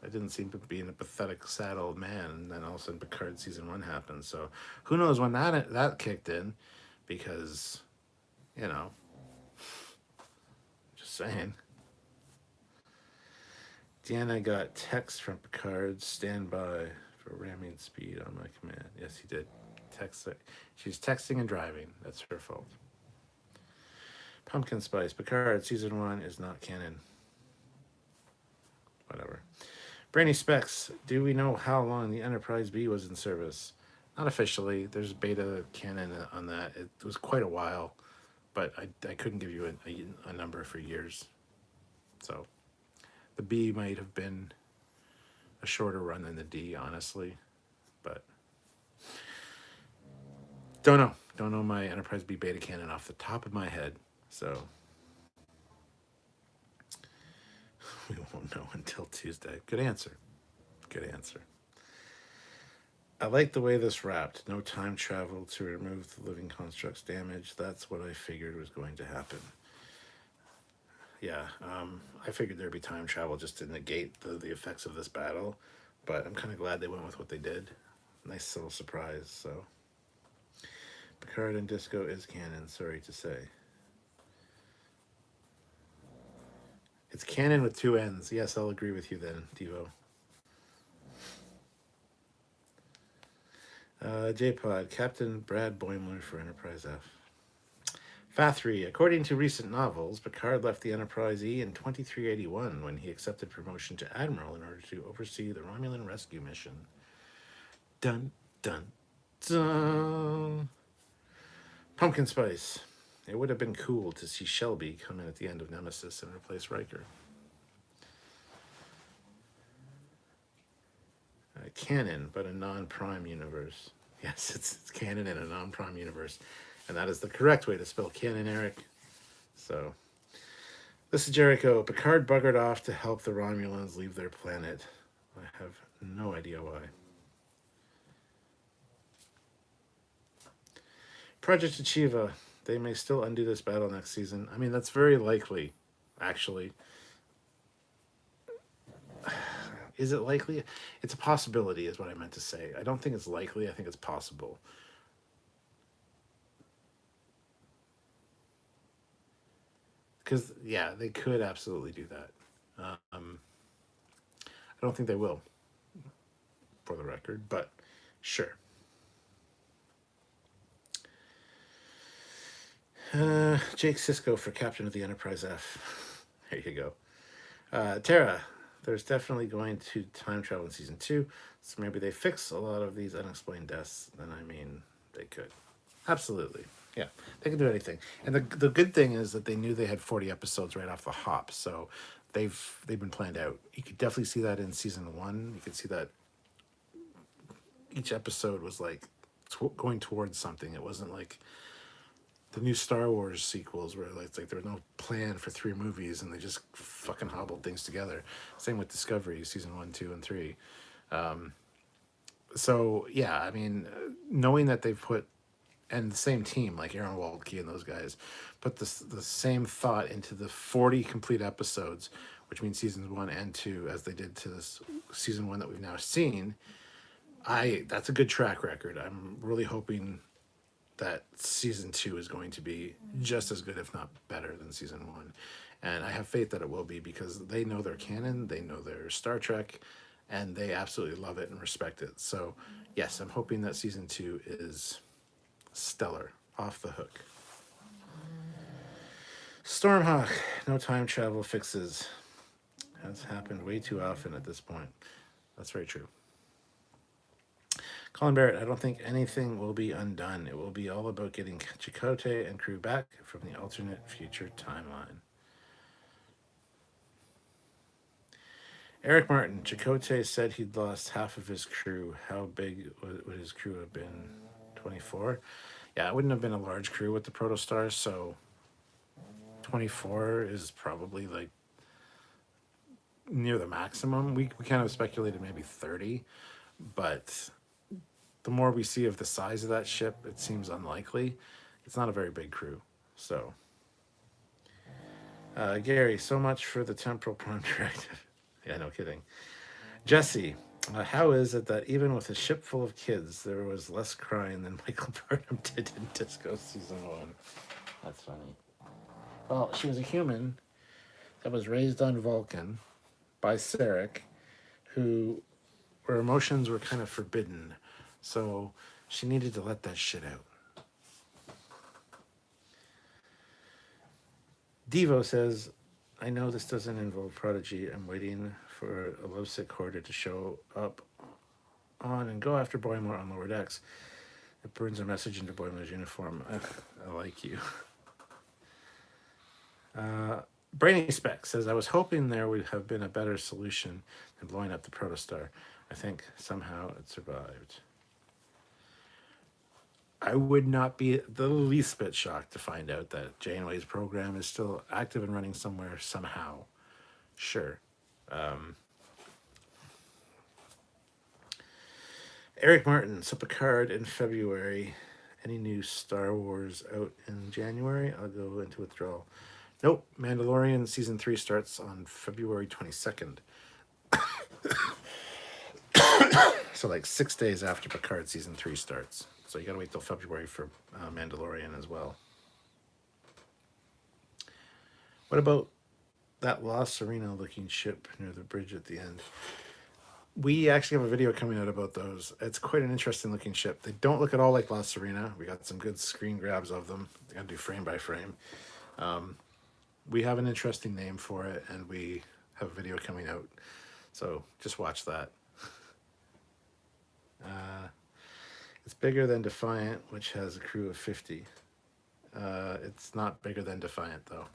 I didn't seem to be in a pathetic, sad old man, and then all of a sudden Picard season 1 happened. So who knows when that kicked in? Because, just saying. Deanna got text from Picard, stand by for ramming speed on my command. Yes, he did. She's texting and driving. That's her fault. Pumpkin Spice, Picard season 1 is not canon. Whatever. Brainy Specs, do we know how long the Enterprise B was in service? Not officially. There's beta canon on that. It was quite a while, but I couldn't give you a number for years. So the B might have been a shorter run than the D, honestly, but don't know my Enterprise B beta canon off the top of my head. So We won't know until Tuesday. Good answer. Good answer. I like the way this wrapped. No time travel to remove the living construct's damage. That's what I figured was going to happen. Yeah, I figured there'd be time travel just to negate the effects of this battle, but I'm kind of glad they went with what they did. Nice little surprise, so. Picard and Disco is canon, sorry to say. It's canon with two ends. Yes, I'll agree with you then, Devo. J-Pod, Captain Brad Boimler for Enterprise F. Fathri, according to recent novels, Picard left the Enterprise E in 2381 when he accepted promotion to Admiral in order to oversee the Romulan rescue mission. Dun, dun, dun. Pumpkin Spice. It would have been cool to see Shelby come in at the end of Nemesis and replace Riker. Canon, but a non-prime universe. Yes, it's canon in a non-prime universe. And that is the correct way to spell canon, Eric. So, this is Jericho. Picard buggered off to help the Romulans leave their planet. I have no idea why. Project Achieva. They may still undo this battle next season. I mean, that's very likely, actually. Is it likely? It's a possibility, is what I meant to say. I don't think it's likely. I think it's possible. Because, yeah, they could absolutely do that. I don't think they will, for the record, but sure. Jake Sisko for Captain of the Enterprise F. There you go. Tara, there's definitely going to time travel in season 2, so maybe they fix a lot of these unexplained deaths. Then I mean, they could. Absolutely. Yeah, they can do anything. And the good thing is that they knew they had 40 episodes right off the hop, so they've been planned out. You could definitely see that in season 1. You could see that each episode was like going towards something. It wasn't like the new Star Wars sequels where it's like there was no plan for 3 movies and they just fucking hobbled things together. Same with Discovery, season 1, 2, and 3. So yeah, I mean, knowing that they've put, and the same team like Aaron Waldke and those guys put the same thought into the 40 complete episodes, which means seasons 1 and 2, as they did to this season 1 that we've now seen. That's a good track record. I'm really hoping that season 2 is going to be just as good, if not better, than season 1. And I have faith that it will be, because they know their canon, they know their Star Trek, and they absolutely love it and respect it. So, yes, I'm hoping that season 2 is stellar, off the hook. Stormhawk, no time travel fixes. Has happened way too often at this point. That's very true. Colin Barrett, I don't think anything will be undone. It will be all about getting Chakotay and crew back from the alternate future timeline. Eric Martin, Chakotay said he'd lost half of his crew. How big would his crew have been? 24? Yeah, it wouldn't have been a large crew with the Protostars, so 24 is probably like near the maximum. We kind of speculated maybe 30, but the more we see of the size of that ship, it seems unlikely. It's not a very big crew. So, Gary, so much for the temporal prime directive. Yeah, no kidding. Jesse, how is it that even with a ship full of kids, there was less crying than Michael Burnham did in Disco season 1? That's funny. Well, she was a human that was raised on Vulcan by Sarek, where emotions were kind of forbidden. So she needed to let that shit out. Devo says, I know this doesn't involve Prodigy. I'm waiting for a lovesick Horta to show up on and go after Boimler on lower decks. It burns a message into Boimler's uniform. I like you. Brainy Spec says, I was hoping there would have been a better solution than blowing up the Protostar. I think somehow it survived. I would not be the least bit shocked to find out that Janeway's program is still active and running somewhere somehow. Sure. Eric Martin, so Picard in February. Any new Star Wars out in January? I'll go into withdrawal. Nope. Mandalorian season 3 starts on February 22nd. So like 6 days after Picard season 3 starts. So you gotta wait till February for Mandalorian as well. What about that La Serena looking ship near the bridge at the end? We actually have a video coming out about those. It's quite an interesting looking ship. They don't look at all like La Serena. We got some good screen grabs of them. I gotta do frame by frame. We have an interesting name for it, and we have a video coming out. So just watch that. It's bigger than Defiant, which has a crew of 50. It's not bigger than Defiant, though.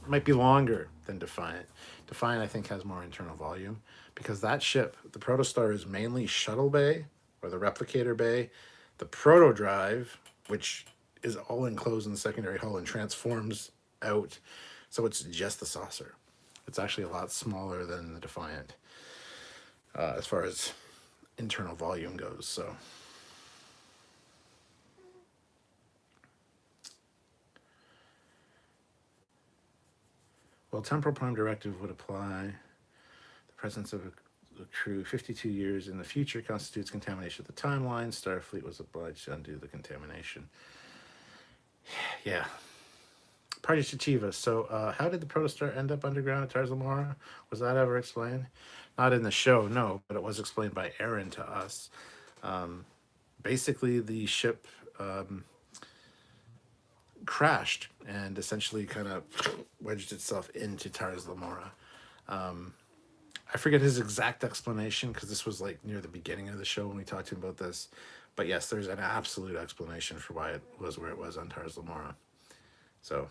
It might be longer than Defiant. Defiant, I think, has more internal volume because that ship, the Protostar, is mainly shuttle bay or the replicator bay. The proto drive, which is all enclosed in the secondary hull and transforms out, so it's just the saucer. It's actually a lot smaller than the Defiant as far as internal volume goes. So well, temporal prime directive would apply. The presence of a crew 52 years in the future constitutes contamination of the timeline. Starfleet was obliged to undo the contamination. Yeah. Prodigy Chiva. So how did the Protostar end up underground at Tars Lamora? Was that ever explained? Not in the show, no, but it was explained by Aaron to us. Basically, the ship crashed and essentially kind of wedged itself into Tars Lamora. I forget his exact explanation because this was like near the beginning of the show when we talked to him about this. But yes, there's an absolute explanation for why it was where it was on Tars Lamora. So,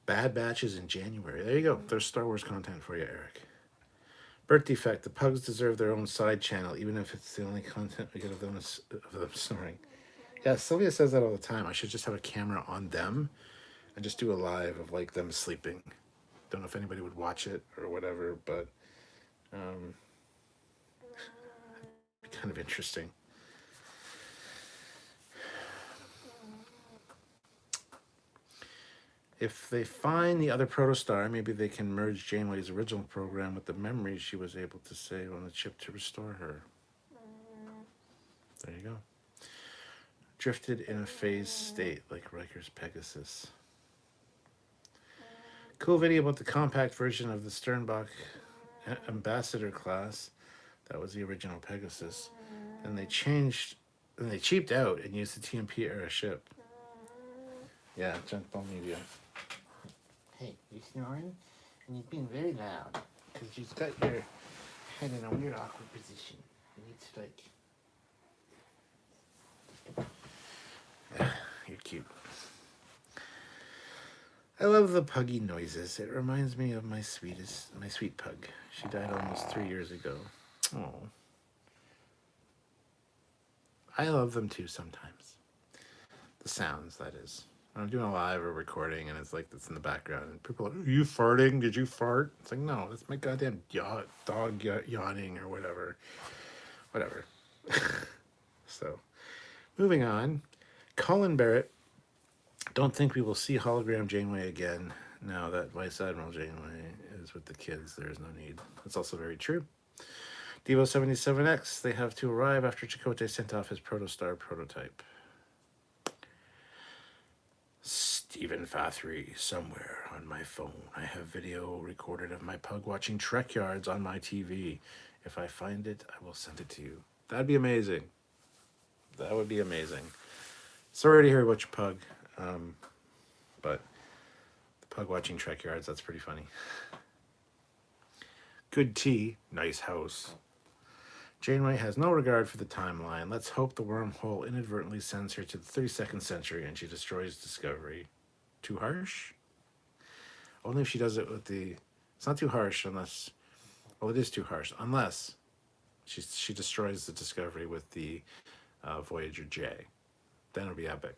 Bad Batches in January. There you go. There's Star Wars content for you, Eric. Birth defect. The pugs deserve their own side channel, even if it's the only content we get of them snoring. Yeah, Sylvia says that all the time. I should just have a camera on them and just do a live of like them sleeping. Don't know if anybody would watch it or whatever, but it'd be kind of interesting. If they find the other protostar, maybe they can merge Janeway's original program with the memories she was able to save on the chip to restore her. There you go. Drifted in a phased state like Riker's Pegasus. Cool video about the compact version of the Sternbach Ambassador class. That was the original Pegasus. And they cheaped out and used the TMP era ship. Yeah, junk bone media. Hey, you're snoring? And you're being very loud. Because you've got your head in a weird, awkward position. You need to, like... Yeah, you're cute. I love the puggy noises. It reminds me of my sweet pug. She died almost 3 years ago. Oh. I love them too sometimes. The sounds, that is. When I'm doing a live or recording and it's like that's in the background and people are like, are you farting? Did you fart? It's like, no, that's my goddamn dog yawning or whatever. Whatever. So, moving on. Colin Barrett. Don't think we will see hologram Janeway again now that Vice Admiral Janeway is with the kids. There is no need. That's also very true. Devo 77X, they have to arrive after Chakotay sent off his Protostar prototype. Stephen Fathry, somewhere on my phone. I have video recorded of my pug watching Trekyards on my TV. If I find it, I will send it to you. That'd be amazing. That would be amazing. Sorry to hear about your pug. But the pug watching Trekyards, that's pretty funny. Good tea, nice house. Janeway has no regard for the timeline. Let's hope the wormhole inadvertently sends her to the 32nd century and she destroys Discovery. Too harsh? Only if she does it with the... It's not too harsh unless... Well, it is too harsh. Unless she destroys the Discovery with the Voyager J. Then it'll be epic.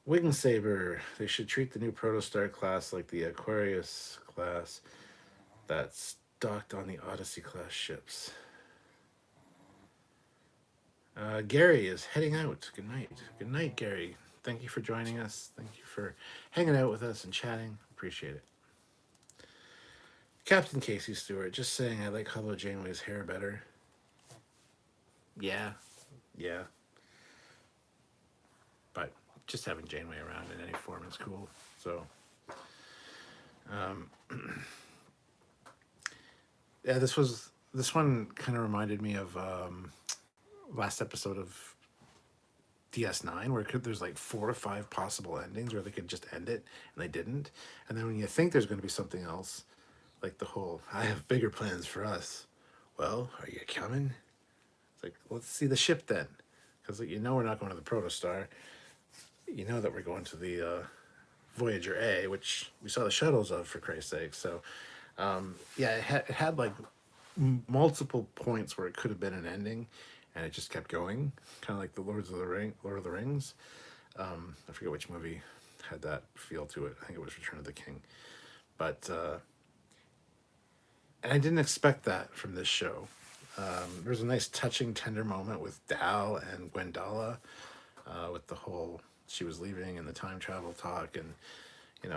Wing Saber. They should treat the new Protostar class like the Aquarius class that's docked on the Odyssey class ships. Gary is heading out. Good night. Good night, Gary. Thank you for joining us. Thank you for hanging out with us and chatting. Appreciate it. Captain Casey Stewart, just saying I like Hello Janeway's hair better. Yeah, yeah. But just having Janeway around in any form is cool. So, yeah, this one kind of reminded me of last episode of DS9 where there's like 4 or 5 possible endings where they could just end it and they didn't. And then when you think there's going to be something else, like the whole I have bigger plans for us. Well, are you coming? It's like, let's see the ship then, because you know we're not going to the Protostar. You know that we're going to the Voyager A, which we saw the shuttles of, for Christ's sake. So yeah, it had like multiple points where it could have been an ending, and it just kept going, kind of like the Lord of the Rings. I forget which movie had that feel to it. I think it was Return of the King. But and I didn't expect that from this show. There was a nice touching, tender moment with Dal and Gwendala, with the whole she was leaving and the time travel talk, and you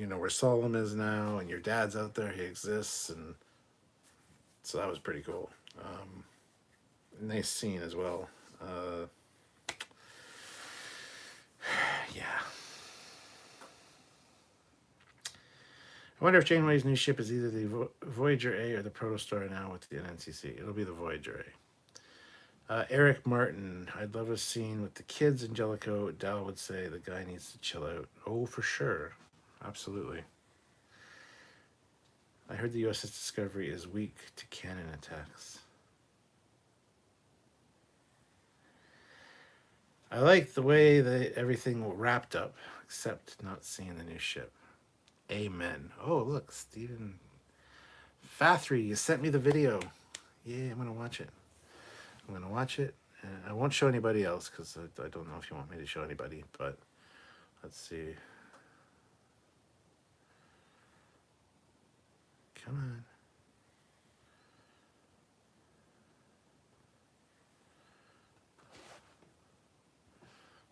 know where Solomon is now, and your dad's out there, he exists, and so that was pretty cool. Nice scene as well. Yeah. I wonder if Janeway's new ship is either the Voyager A or the Protostar now with the NNCC. It'll be the Voyager A. Eric Martin, I'd love a scene with the kids in Jellicoe. Dal would say the guy needs to chill out. Oh, for sure. Absolutely. I heard the USS Discovery is weak to cannon attacks. I like the way that everything wrapped up, except not seeing the new ship. Amen. Oh, look, Stephen Fathry, you sent me the video. Yeah, I'm going to watch it. I'm going to watch it. And I won't show anybody else because I don't know if you want me to show anybody, but let's see. Come on.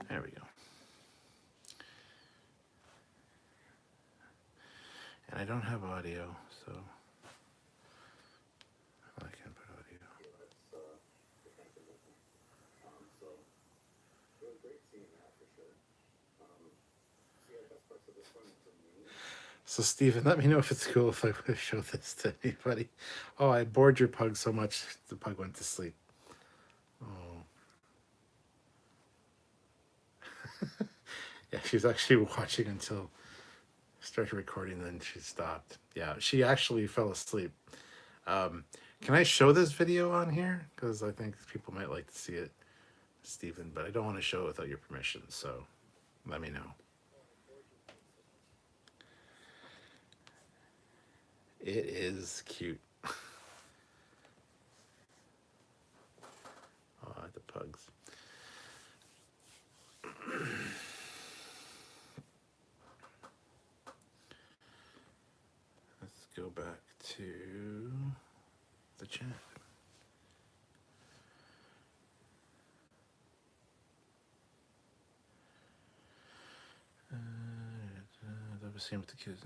There we go. And I don't have audio, so I can put audio. So Stephen, let me know if it's cool if I would show this to anybody. Oh, I bored your pug so much the pug went to sleep. Oh. Yeah, she's actually watching until I started recording, then she stopped. Yeah, she actually fell asleep. Can I show this video on here? Because I think people might like to see it, Stephen, but I don't want to show it without your permission, so let me know. It is cute. Oh, the pugs. Let's go back to the chat. That was same with the kids.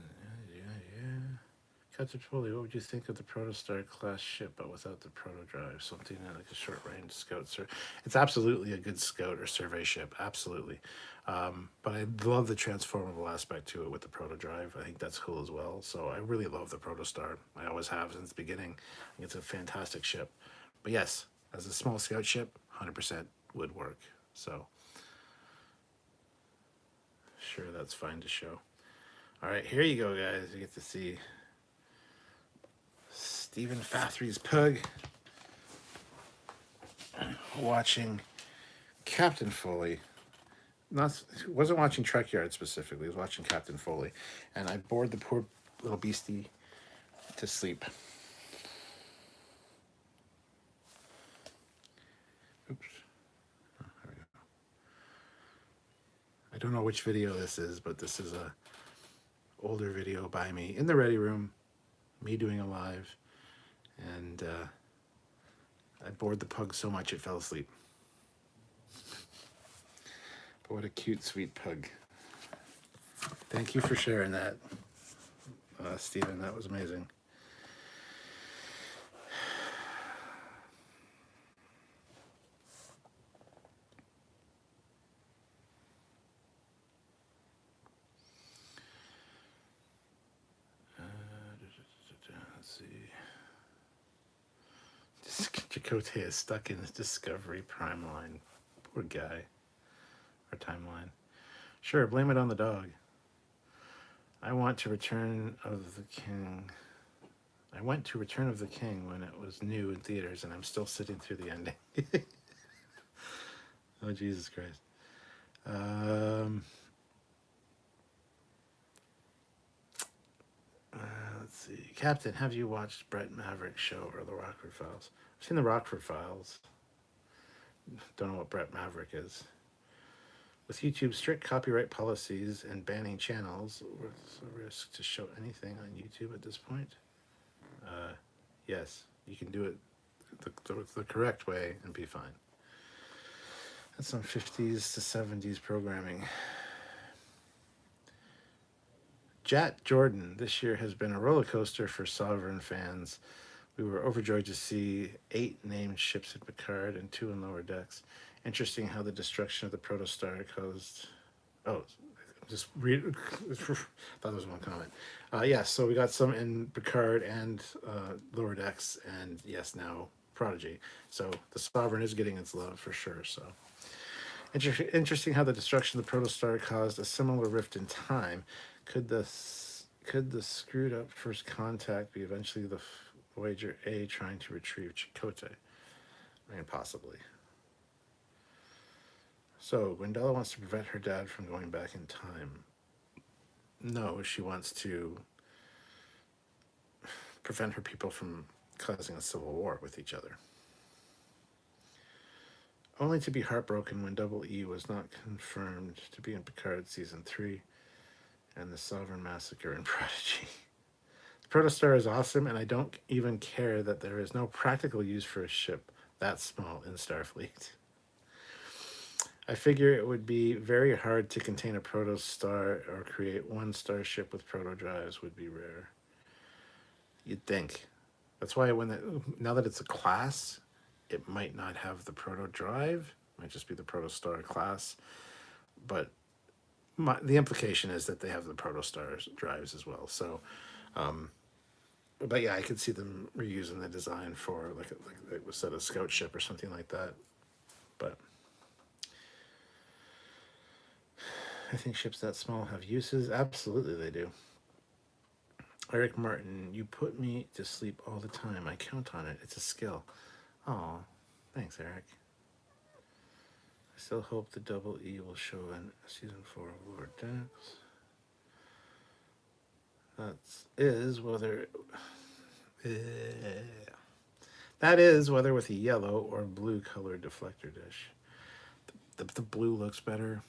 Yeah. Captain Foley, what would you think of the Protostar class ship, but without the proto drive? Something like a short range scout. It's absolutely a good scout or survey ship, absolutely. But I love the transformable aspect to it with the proto drive. I think that's cool as well. So I really love the Protostar. I always have since the beginning. I think it's a fantastic ship. But yes, as a small scout ship, 100% would work. So sure, that's fine to show. All right, here you go, guys. You get to see Stephen Fathry's pug watching Captain Foley. Wasn't watching Trekyards specifically. He was watching Captain Foley, and I bored the poor little beastie to sleep. Oops. Oh, there we go. I don't know which video this is, but this is a older video by me in the ready room, me doing a live, and I bored the pug so much it fell asleep. But what a cute, sweet pug. Thank you for sharing that, Stephen. That was amazing. Let's see. Chakotay is stuck in the Discovery Prime line. Poor guy. Or timeline. Sure, blame it on the dog. I want to Return of the King. I went to Return of the King when it was new in theaters, and I'm still sitting through the ending. Oh, Jesus Christ. Let's see. Captain, have you watched Brett Maverick's show or The Rockford Files? I've seen The Rockford Files. Don't know what Brett Maverick is. With YouTube's strict copyright policies and banning channels, what's the risk to show anything on YouTube at this point? Yes, you can do it the correct way and be fine. That's some 50s to 70s programming. Jat Jordan, this year has been a roller coaster for Sovereign fans. We were overjoyed to see 8 named ships in Picard and 2 in Lower Decks. Interesting how the destruction of the Protostar caused... Oh, just read... thought there was one comment. Yes, so we got some in Picard and Lower Decks, and yes, now Prodigy. So the Sovereign is getting its love for sure, so... Interesting how the destruction of the Protostar caused a similar rift in time. Could the screwed up first contact be eventually the Voyager A trying to retrieve Chakotay? I mean, possibly. So, Gwendella wants to prevent her dad from going back in time. No, she wants to prevent her people from causing a civil war with each other. Only to be heartbroken when Double E was not confirmed to be in Picard Season 3 and the Sovereign Massacre in Prodigy. The Protostar is awesome, and I don't even care that there is no practical use for a ship that small in Starfleet. I figure it would be very hard to contain a protostar, or create one starship with proto drives would be rare. You'd think. That's why now that it's a class, it might not have the proto drive. It might just be the protostar class. But the implication is that they have the protostar drives as well. So, but yeah, I could see them reusing the design for like it was said a scout ship or something like that. But I think ships that small have uses. Absolutely they do. Eric Martin, you put me to sleep all the time. I count on it. It's a skill. Oh, thanks, Eric. I still hope the Double E will show in Season 4 of Lower Decks. That is whether with a yellow or blue colored deflector dish. The blue looks better.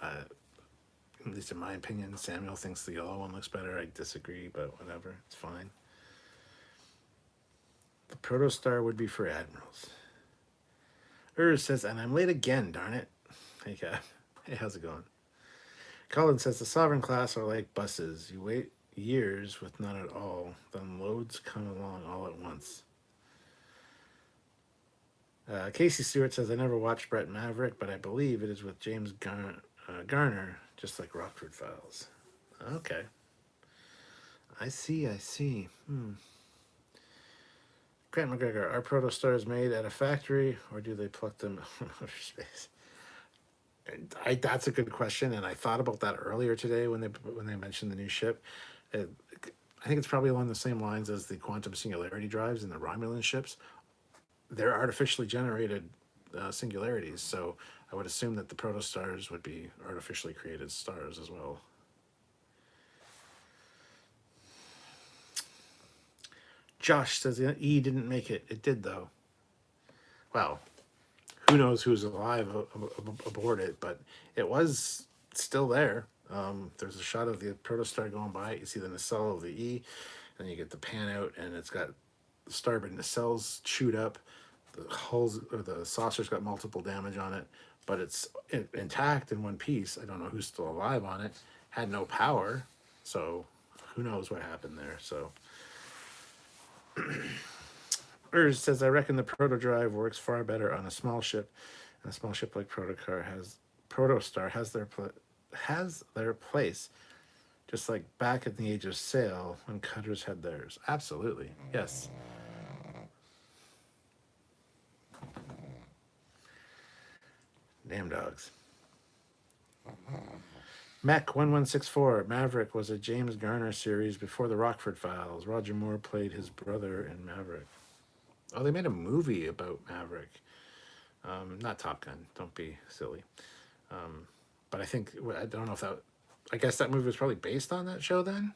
At least in my opinion. Samuel thinks the yellow one looks better. I disagree, but whatever. It's fine. The Protostar would be for admirals. Says, and I'm late again, darn it. Hey, Cap. Hey, how's it going? Colin says, the Sovereign class are like buses. You wait years with none at all. Then loads come along all at once. Casey Stewart says, I never watched Brett Maverick, but I believe it is with James Garner, just like Rockford Files. Okay. I see. Grant McGregor, are protostars made at a factory, or do they pluck them from outer space? That's a good question, and I thought about that earlier today when they mentioned the new ship. I think it's probably along the same lines as the quantum singularity drives in the Romulan ships. They're artificially generated singularities, so I would assume that the protostars would be artificially created stars as well. Josh says the E didn't make it. It did, though. Well, who knows who's alive aboard it, but it was it's still there. There's a shot of the protostar going by. You see the nacelle of the E, and you get the pan out, and it's got the starboard nacelles chewed up. The hulls or the saucer's got multiple damage on it, but it's intact in one piece. I don't know who's still alive on it. Had no power, so who knows what happened there. So Urs says, I reckon the protodrive works far better on a small ship, and a small ship like Protostar has their place, just like back in the age of sail when cutters had theirs. Absolutely, yes. Damn dogs. Mech 1164 Maverick was a James Garner series before the Rockford Files. Roger Moore played his brother in Maverick. Oh, they made a movie about Maverick. Not Top Gun. Don't be silly. But I think, I don't know if that, I guess that movie was probably based on that show then?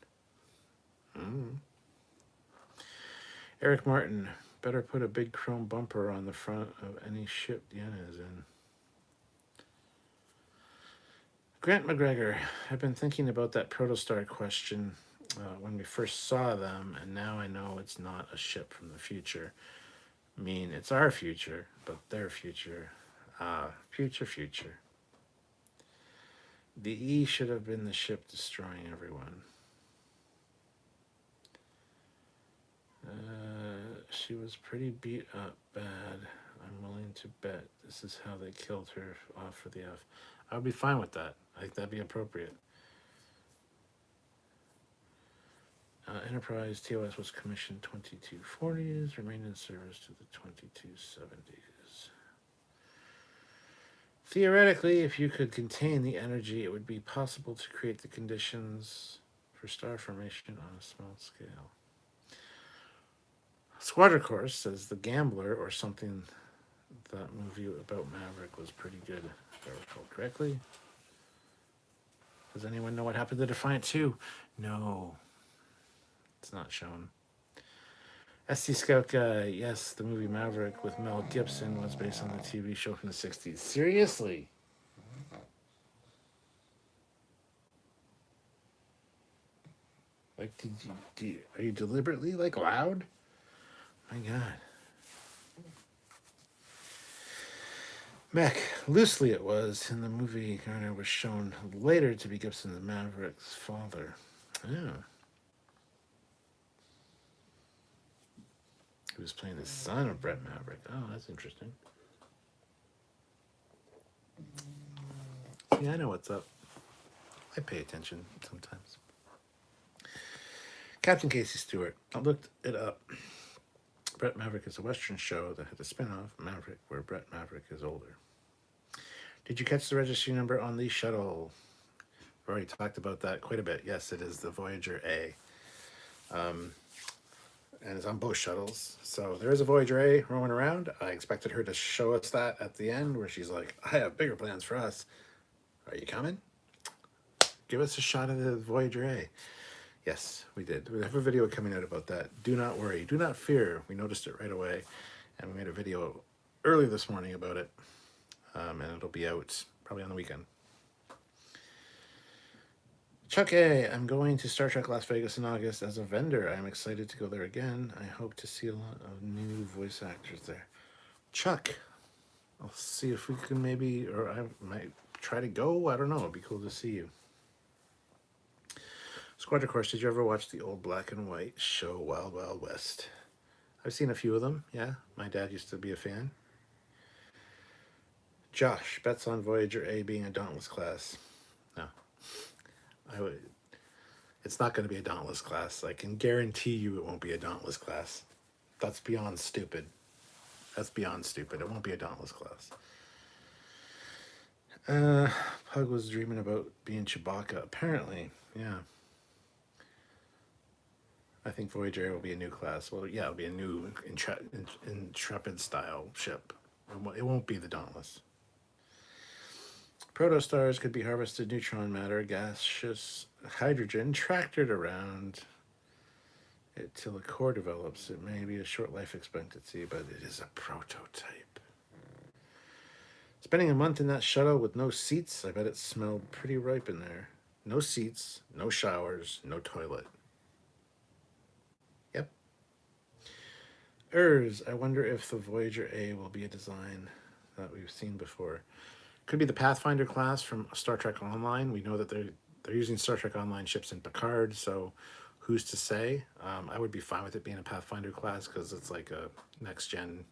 Eric Martin, better put a big chrome bumper on the front of any ship Deanna is in. Grant McGregor, I've been thinking about that protostar question when we first saw them, and now I know it's not a ship from the future. I mean, it's our future, but their future. Future. The E should have been the ship destroying everyone. She was pretty beat up bad. I'm willing to bet this is how they killed her off for the F. I would be fine with that. I think that'd be appropriate. Enterprise TOS was commissioned 2240s, remained in service to the 2270s. Theoretically, if you could contain the energy, it would be possible to create the conditions for star formation on a small scale. Squadron Course says The Gambler or something, that movie about Maverick was pretty good, if I recall correctly. Does anyone know what happened to Defiant 2? No. It's not shown. SC Scout Guy, yes, the movie Maverick with Mel Gibson was based on the TV show from the 60s. Seriously? Like, are you deliberately, like, loud? My God. Mech, loosely it was, in the movie Garner was shown later to be Gibson's Maverick's father. Yeah. He was playing the son of Brett Maverick. Oh, that's interesting. Yeah, I know what's up. I pay attention sometimes. Captain Casey Stewart. I looked it up. Brett Maverick is a Western show that had a spin-off, Maverick, where Brett Maverick is older. Did you catch the registry number on the shuttle? We've already talked about that quite a bit. Yes, it is the Voyager A. And it's on both shuttles. So there is a Voyager A roaming around. I expected her to show us that at the end where she's like, I have bigger plans for us. Are you coming? Give us a shot of the Voyager A. Yes, we did. We have a video coming out about that. Do not worry. Do not fear. We noticed it right away. And we made a video early this morning about it. And it'll be out probably on the weekend. Chuck A, I'm going to Star Trek Las Vegas in August as a vendor. I'm excited to go there again. I hope to see a lot of new voice actors there. Chuck, I'll see if we can maybe, or I might try to go. I don't know. It'd be cool to see you. Squadron Course, did you ever watch the old black and white show Wild Wild West? I've seen a few of them, yeah. My dad used to be a fan. Josh, bets on Voyager A being a Dauntless class. No. It's not going to be a Dauntless class. I can guarantee you it won't be a Dauntless class. That's beyond stupid. That's beyond stupid. It won't be a Dauntless class. Pug was dreaming about being Chewbacca. Apparently, yeah. I think Voyager will be a new class. Well, yeah, it'll be a new Intrepid style ship. It won't be the Dauntless. Protostars could be harvested neutron matter, gaseous hydrogen, tractored around it till a core develops. It may be a short life expectancy, but it is a prototype. Spending a month in that shuttle with no seats, I bet it smelled pretty ripe in there. No seats, no showers, no toilet. Yep. I wonder if the Voyager A will be a design that we've seen before. Could be the Pathfinder class from Star Trek Online. We know that they're using Star Trek Online ships in Picard, so who's to say? I would be fine with it being a Pathfinder class because it's like a next gen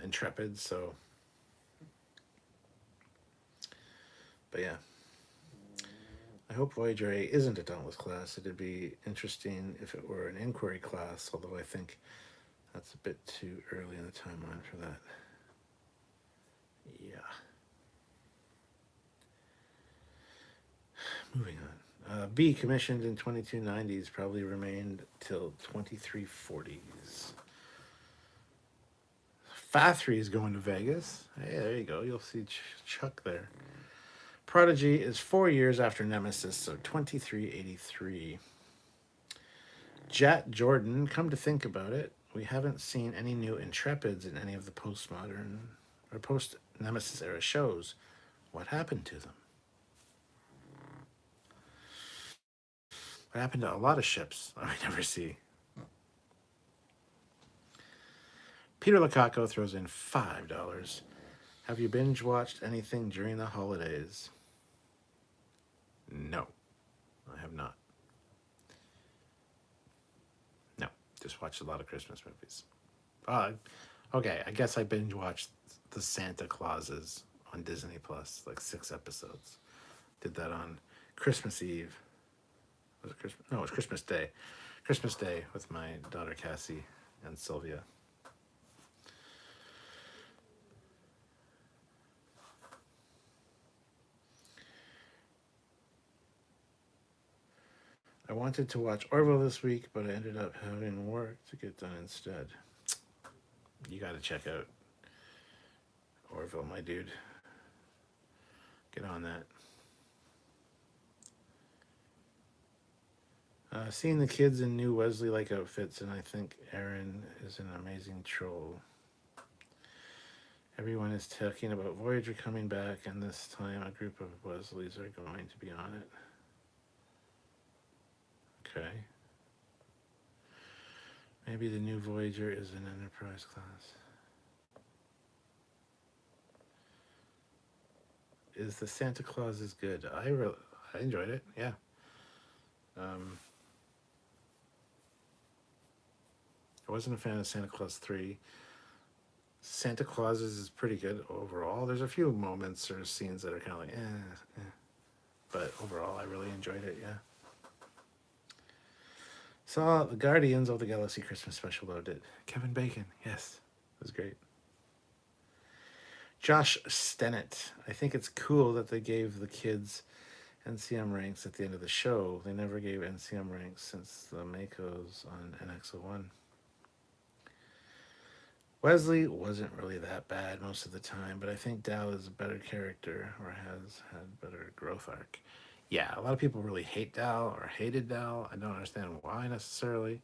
Intrepid. So, but yeah, I hope Voyager A isn't a Dauntless class. It'd be interesting if it were an Inquiry class, although I think that's a bit too early in the timeline for that. Yeah. Moving on. B, commissioned in 2290s, probably remained till 2340s. Fathry is going to Vegas. Hey, there you go. You'll see Chuck there. Prodigy is 4 years after Nemesis, so 2383. Jat Jordan, come to think about it, we haven't seen any new Intrepids in any of the postmodern or post Nemesis era shows. What happened to them? What happened to a lot of ships I never see? Peter Locaco throws in $5. Have you binge watched anything during the holidays? No, I have not. No, just watched a lot of Christmas movies. Okay, I guess I binge watched the Santa Clauses on Disney Plus, like 6 episodes. Did that on Christmas Eve. Was it Christmas? No, it was Christmas Day. Christmas Day with my daughter Cassie and Sylvia. I wanted to watch Orville this week, but I ended up having work to get done instead. You got to check out Orville, my dude. Get on that. Seeing the kids in new Wesley-like outfits, and I think Aaron is an amazing troll. Everyone is talking about Voyager coming back, and this time a group of Wesleys are going to be on it. Okay. Maybe the new Voyager is an Enterprise class. Is the Santa Claus is good? I enjoyed it. Yeah. I wasn't a fan of Santa Claus 3. Santa Clauses is pretty good overall. There's a few moments or scenes that are kind of like, but overall, I really enjoyed it. Yeah. Saw the Guardians of the Galaxy Christmas special though. Did Kevin Bacon? Yes, it was great. Josh Stennett. I think it's cool that they gave the kids NCM ranks at the end of the show. They never gave NCM ranks since the Makos on NX01. Wesley wasn't really that bad most of the time, but I think Dal is a better character or has had better growth arc. Yeah, a lot of people really hate Dal or hated Dal. I don't understand why necessarily.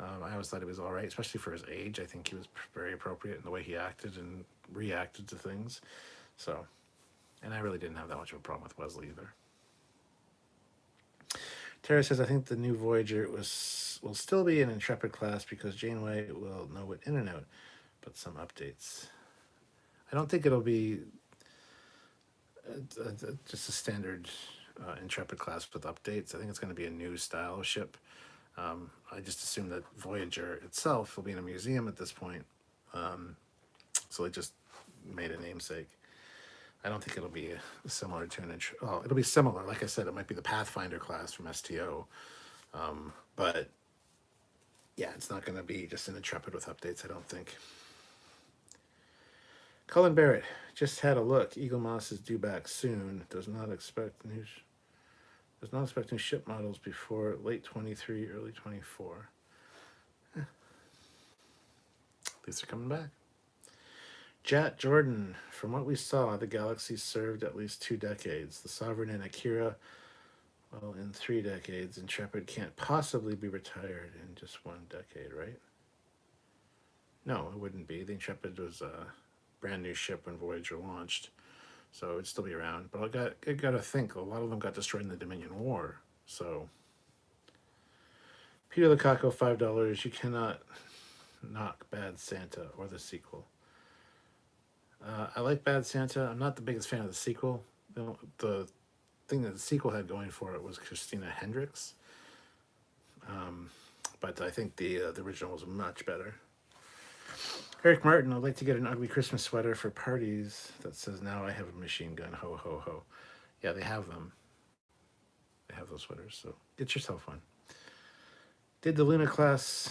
I always thought he was all right, especially for his age. I think he was very appropriate in the way he acted and reacted to things. So, and I really didn't have that much of a problem with Wesley either. Tara says, I think the new Voyager will still be an Intrepid class because Janeway will know it in and out, but some updates. I don't think it'll be just a standard Intrepid class with updates. I think it's going to be a new style of ship. I just assume that Voyager itself will be in a museum at this point. So they just made a namesake. I don't think it'll be similar to an it'll be similar. Like I said, it might be the Pathfinder class from STO. But yeah, it's not going to be just an Intrepid with updates, I don't think. Cullen Barrett just had a look. Eagle Moss is due back soon. Does not expect new ship models before late 23, early 24. At least they're coming back. Jat Jordan, from what we saw, the Galaxy served at least 2 decades. The Sovereign and Akira, well, in 3 decades. Intrepid can't possibly be retired in just 1 decade, right? No, it wouldn't be. The Intrepid was brand new ship when Voyager launched, so it'd still be around. But I got to think, a lot of them got destroyed in the Dominion War. So, Peter the Coco, $5. You cannot knock Bad Santa or the sequel. I like Bad Santa. I'm not the biggest fan of the sequel. The thing that the sequel had going for it was Christina Hendricks. But I think the original was much better. Eric Martin, I'd like to get an ugly Christmas sweater for parties that says, "Now I have a machine gun, ho, ho, ho." Yeah, they have them. They have those sweaters, so get yourself one. Did the Luna class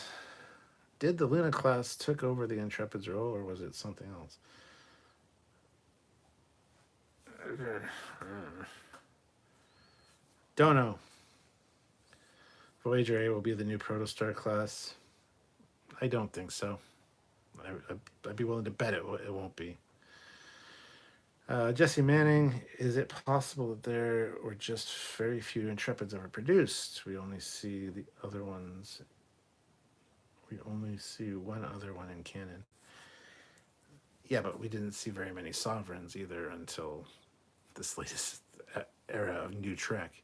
took over the Intrepid's role, or was it something else? Don't know. Voyager A will be the new Protostar class. I don't think so. I'd be willing to bet it won't be. Jesse Manning, is it possible that there were just very few Intrepids ever produced? We only see the other ones. We only see one other one in canon. Yeah, but we didn't see very many Sovereigns either until this latest era of New Trek.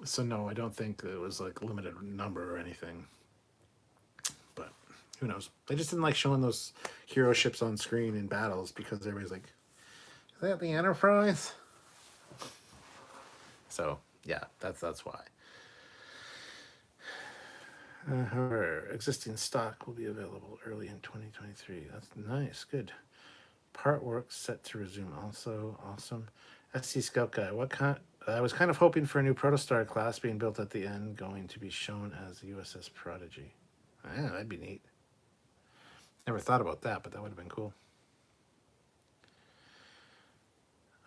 So no, I don't think it was like a limited number or anything. But who knows? They just didn't like showing those hero ships on screen in battles because everybody's like, "Is that the Enterprise?" So yeah, that's why. However, existing stock will be available early in 2023. That's nice, good. Part work set to resume. Also awesome. SC Scout Guy, what kind? I was kind of hoping for a new Protostar class being built at the end, going to be shown as the USS Prodigy. Yeah, that'd be neat. Never thought about that, but that would have been cool.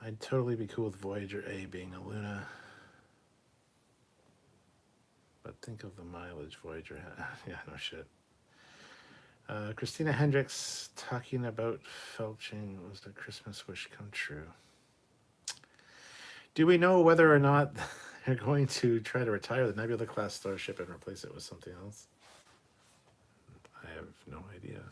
I'd totally be cool with Voyager A being a Luna. But think of the mileage Voyager had. Yeah, no shit. Christina Hendricks talking about felching was a Christmas wish come true. Do we know whether or not they're going to try to retire the Nebula class starship and replace it with something else? I have no idea.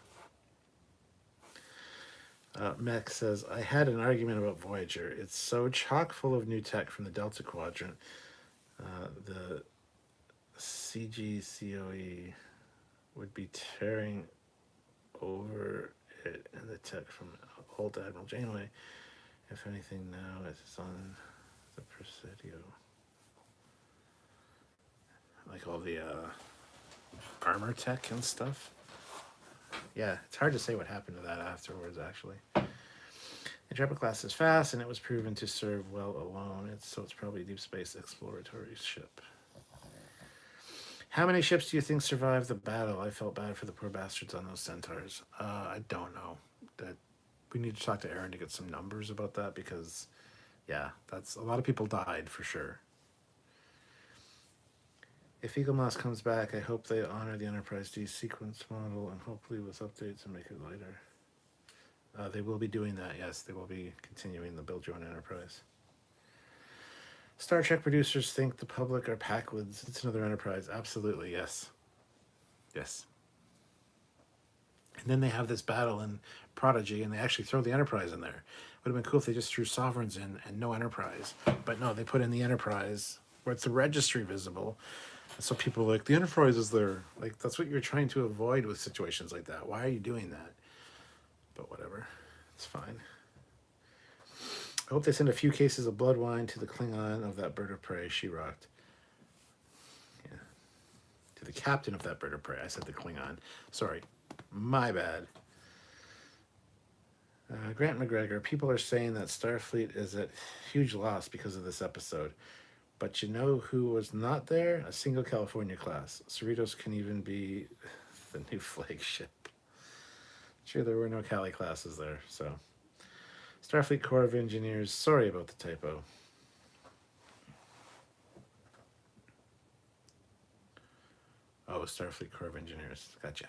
Mech says, I had an argument about Voyager. It's so chock full of new tech from the Delta Quadrant. The CGCOE would be tearing over it and the tech from old Admiral Janeway. If anything, now it's on the Presidio. Like all the armor tech and stuff. Yeah, it's hard to say what happened to that afterwards, actually. Intrepid class is fast, and it was proven to serve well alone. So it's probably a deep space exploratory ship. How many ships do you think survived the battle? I felt bad for the poor bastards on those Centaurs. I don't know. That we need to talk to Aaron to get some numbers about that because, yeah, that's a lot of people died for sure. If Eagle Moss comes back, I hope they honor the Enterprise D sequence model and hopefully with updates and make it lighter. They will be doing that, yes. They will be continuing the Build Your Own Enterprise. Star Trek producers think the public are packlids. It's another Enterprise. Absolutely, yes. Yes. And then they have this battle in Prodigy, and they actually throw the Enterprise in there. It would have been cool if they just threw Sovereigns in and no Enterprise. But no, they put in the Enterprise where it's a registry visible. So people are like, the Enterprise is there. Like, that's what you're trying to avoid with situations like that. Why are you doing that? But whatever. It's fine. I hope they send a few cases of blood wine to the Klingon of that bird of prey she rocked. Yeah. To the captain of that bird of prey. I said the Klingon. Sorry. My bad. Grant McGregor. People are saying that Starfleet is at huge loss because of this episode. But you know who was not there? A single California class. Cerritos can even be the new flagship. Sure, there were no Cali classes there, so. Starfleet Corps of Engineers, sorry about the typo. Oh, Starfleet Corps of Engineers, gotcha.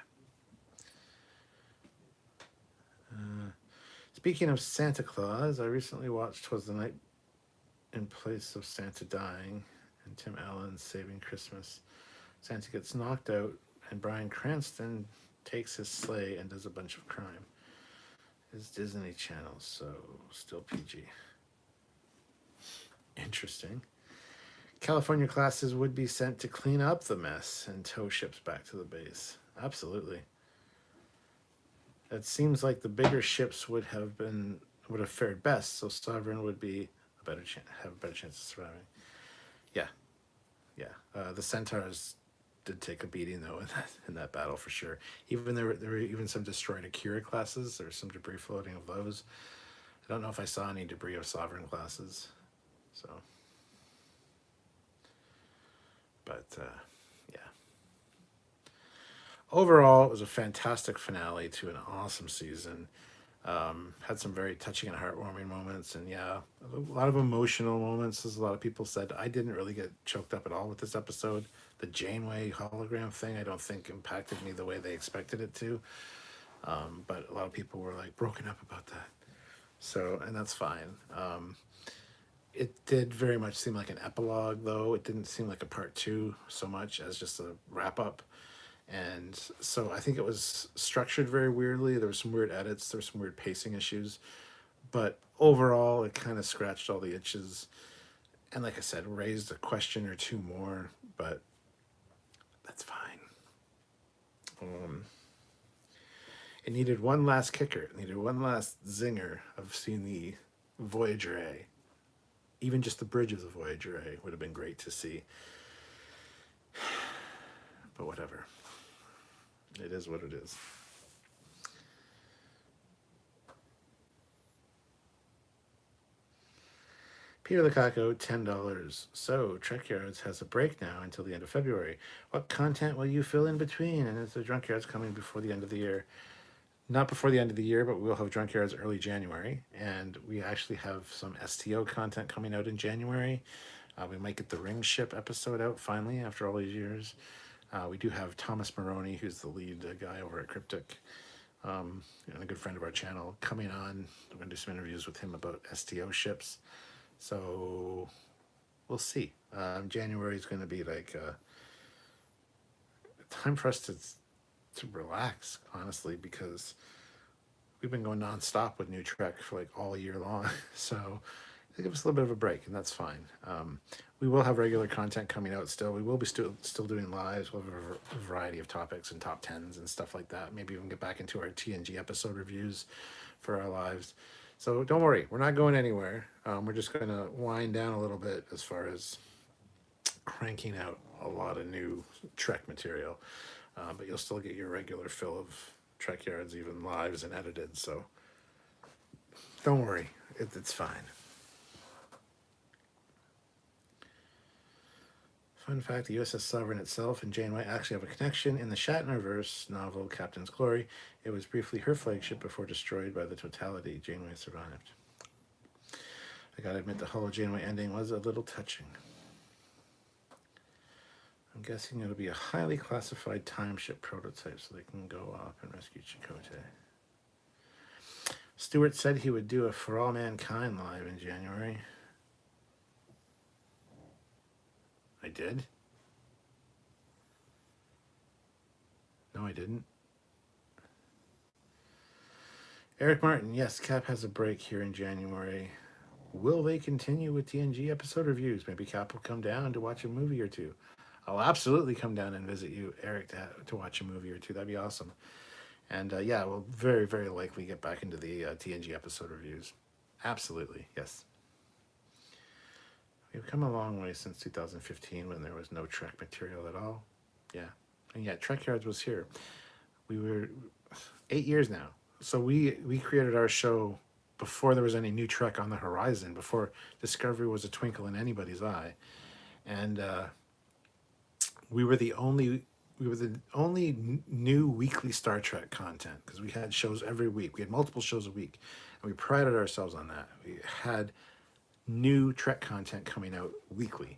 Speaking of Santa Claus, I recently watched 'Twas the Night in Place of Santa Dying and Tim Allen Saving Christmas. Santa gets knocked out and Bryan Cranston takes his sleigh and does a bunch of crime. Is Disney Channel so still PG? Interesting. California classes would be sent to clean up the mess and tow ships back to the base. Absolutely. It seems like the bigger ships would have fared best, so Sovereign would be have a better chance of surviving. Yeah, yeah. The Centaurs did take a beating though in that battle for sure. Even there were even some destroyed Akira classes. There was some debris floating of those. I don't know if I saw any debris of Sovereign classes. So, but yeah. Overall, it was a fantastic finale to an awesome season. Had some very touching and heartwarming moments, and yeah, a lot of emotional moments. As a lot of people said, I didn't really get choked up at all with this episode. The Janeway hologram thing, I don't think impacted me the way they expected it to. But a lot of people were like broken up about that. So, and that's fine. It did very much seem like an epilogue, though. It didn't seem like a part two so much as just a wrap up. And so I think it was structured very weirdly. There were some weird edits, there were some weird pacing issues. But overall, it kind of scratched all the itches. And like I said, raised a question or two more, but that's fine. It needed one last kicker. It needed one last zinger of seeing the Voyager A. Even just the bridge of the Voyager A would have been great to see. But whatever. It is what it is. Peter Lukaku, $10. So, Trekyards has a break now until the end of February. What content will you fill in between? And is the Drunkyards coming before the end of the year? Not before the end of the year, but we'll have Drunkyards early January. And we actually have some STO content coming out in January. We might get the Ring Ship episode out finally after all these years. We do have Thomas Maroney, who's the lead guy over at Cryptic, and a good friend of our channel, coming on. We're going to do some interviews with him about STO ships. So we'll see. January is going to be like a time for us to relax, honestly, because we've been going nonstop with new Trek for like all year long. So give us a little bit of a break, and that's fine. We will have regular content coming out still. We will be still doing lives. We'll have a variety of topics and top 10s and stuff like that. Maybe we can get back into our TNG episode reviews for our lives. So don't worry, we're not going anywhere. We're just going to wind down a little bit as far as cranking out a lot of new Trek material. But you'll still get your regular fill of Trekyards, even lives and edited. So don't worry, it's fine. Fun fact, the USS Sovereign itself and Janeway actually have a connection. In the Shatnerverse novel Captain's Glory, it was briefly her flagship before destroyed by the Totality. Janeway survived. I gotta admit, the Holo Janeway ending was a little touching. I'm guessing it'll be a highly classified timeship prototype so they can go off and rescue Chakotay. Stewart said he would do a For All Mankind live in January. I did? No, I didn't. Eric Martin, yes, Cap has a break here in January. Will they continue with TNG episode reviews? Maybe Cap will come down to watch a movie or two. I'll absolutely come down and visit you, Eric, to watch a movie or two. That'd be awesome. And yeah, we'll very, very likely get back into the TNG episode reviews. Absolutely, yes. We've come a long way since 2015 when there was no Trek material at all. Yeah. And yet Trekyards was here. We were 8 years now. So we created our show before there was any new Trek on the horizon, before Discovery was a twinkle in anybody's eye. And we were the only new weekly Star Trek content, because we had shows every week. We had multiple shows a week, and we prided ourselves on that. We had new Trek content coming out weekly.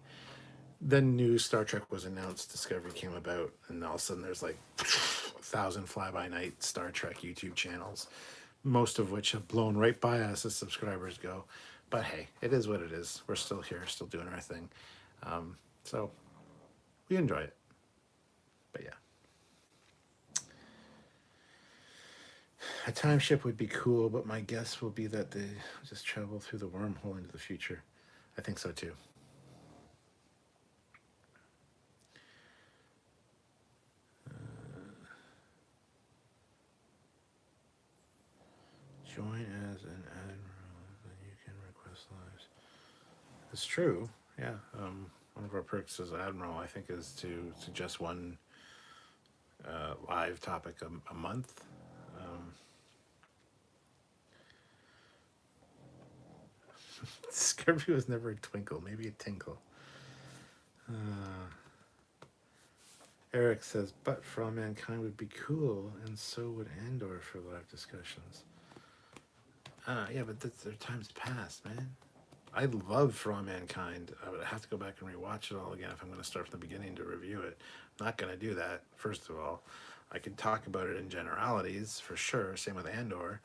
Then new Star Trek was announced, Discovery came about, and all of a sudden there's like 1,000 fly-by-night Star Trek YouTube channels, most of which have blown right by us as subscribers go. But hey, it is what it is. We're still here, still doing our thing. So we enjoy it. But yeah. A time ship would be cool, but my guess will be that they just travel through the wormhole into the future. I think so too. Join as an admiral, then you can request lives. It's true. Yeah. One of our perks as admiral, I think, is to suggest one live topic a month. Scurvy was never a twinkle, maybe a tinkle. Eric says, but For All Mankind would be cool, and so would Andor for live discussions. Yeah, but their time's past, man. I love For All Mankind. I would have to go back and rewatch it all again if I'm going to start from the beginning to review it. I'm not going to do that, first of all. I can talk about it in generalities, for sure. Same with Andor.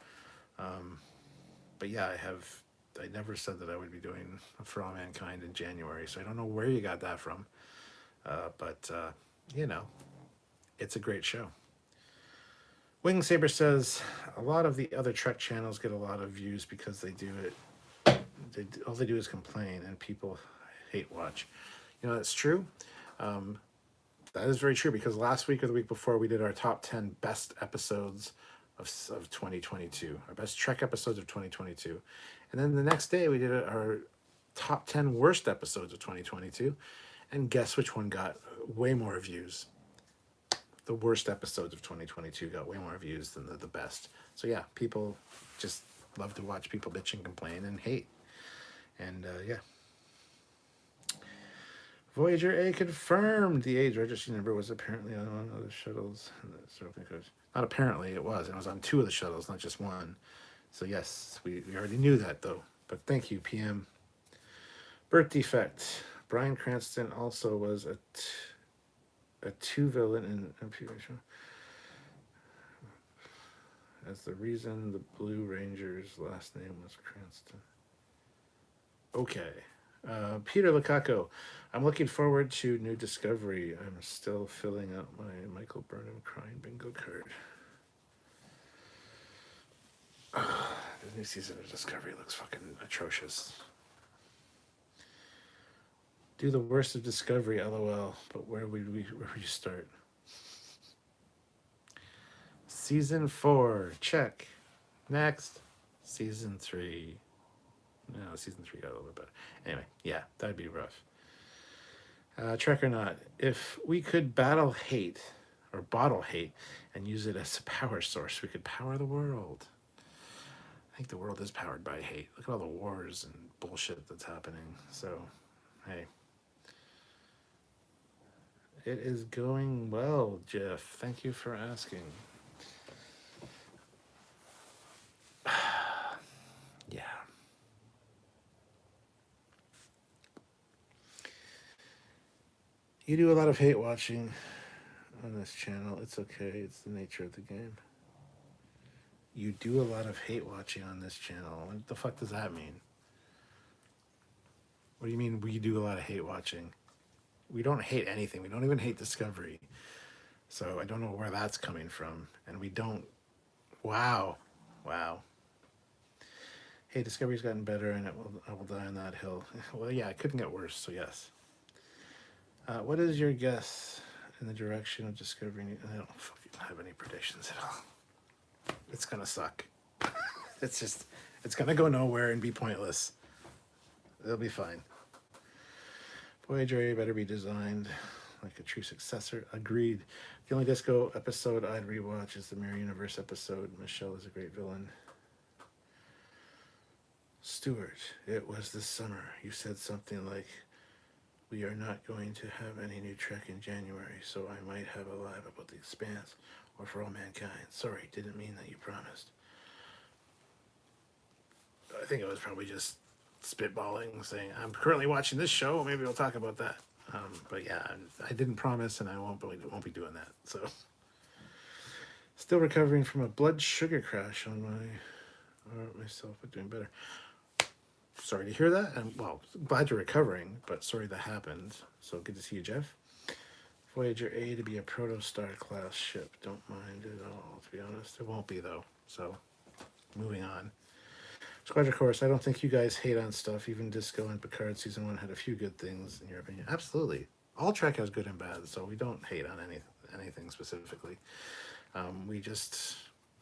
But yeah, I never said that I would be doing For All Mankind in January, so I don't know where you got that from. But you know, it's a great show. Wing Saber says, a lot of the other Trek channels get a lot of views because they do it. All they do is complain, and people hate watch. You know, that's true. That is very true, because last week or the week before, we did our top 10 best episodes of 2022, our best Trek episodes of 2022. And then the next day, we did our top 10 worst episodes of 2022. And guess which one got way more views? The worst episodes of 2022 got way more views than the best. So yeah, people just love to watch people bitch and complain and hate. And yeah. Voyager A confirmed the age registry number was apparently on one of the shuttles. Not apparently, it was. It was on 2 of the shuttles, not just 1. So yes, we already knew that though. But thank you, PM. Birth defect. Bryan Cranston also was a 2 villain in Imputation. As the reason the Blue Ranger's last name was Cranston. Okay. Peter Lukaku, I'm looking forward to New Discovery. I'm still filling out my Michael Burnham crying bingo card. The new season of Discovery looks fucking atrocious. Do the worst of Discovery, LOL. But where would you start? Season 4, check. Next, Season 3. No, Season 3 got a little bit better. Anyway, yeah, that'd be rough. Trek or not, if we could bottle hate and use it as a power source, we could power the world. I think the world is powered by hate. Look at all the wars and bullshit that's happening. So, hey. It is going well, Jeff. Thank you for asking. Yeah. You do a lot of hate watching on this channel. It's okay. It's the nature of the game. You do a lot of hate watching on this channel. What the fuck does that mean? What do you mean we do a lot of hate watching? We don't hate anything. We don't even hate Discovery. So I don't know where that's coming from. And we don't... Wow. Hey, Discovery's gotten better, and I will die on that hill. Well, yeah, it couldn't get worse, so yes. What is your guess in the direction of Discovery? I don't fucking have any predictions at all. It's gonna suck. It's gonna go nowhere and be pointless. It'll be fine. Voyager better be designed like a true successor. Agreed. The only Disco episode I'd rewatch is the Mirror Universe episode. Michelle is a great villain. Stuart, it was this summer. You said something like, we are not going to have any new Trek in January, so I might have a live about The Expanse or For All Mankind. Sorry, didn't mean that you promised. I think I was probably just spitballing, saying, I'm currently watching this show, maybe we'll talk about that. But yeah, I didn't promise, and I won't be doing that. So, still recovering from a blood sugar crash on myself, but doing better. Sorry to hear that, and well, glad you're recovering, but sorry that happened. So good to see you, Jeff. Voyager A to be a Protostar class ship. Don't mind it at all, to be honest. It won't be, though. So, moving on. Squadron Course, I don't think you guys hate on stuff. Even Disco and Picard Season 1 had a few good things, in your opinion. Absolutely. All Trek has good and bad, so we don't hate on anything specifically. We just,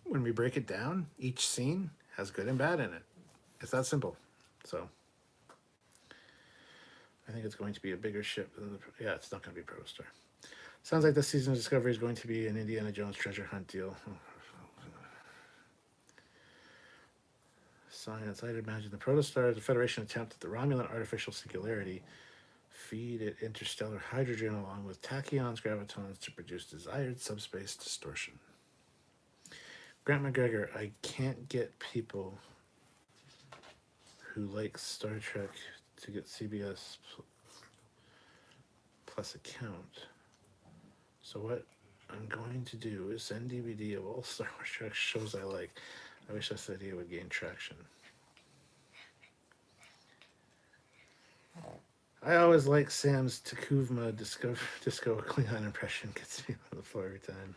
when we break it down, each scene has good and bad in it. It's that simple. So, I think it's going to be a bigger ship than the... Yeah, it's not going to be Protostar. Sounds like this season of Discovery is going to be an Indiana Jones treasure hunt deal. Science. I'd imagine the Protostar is the Federation attempt at the Romulan artificial singularity. Feed it interstellar hydrogen along with tachyons, gravitons to produce desired subspace distortion. Grant McGregor, I can't get people who like Star Trek to get CBS Plus account. So what I'm going to do is send DVD of all Star Wars Trek shows I like. I wish this idea would gain traction. I always like Sam's Takuvma Disco Klingon impression. Gets me on the floor every time.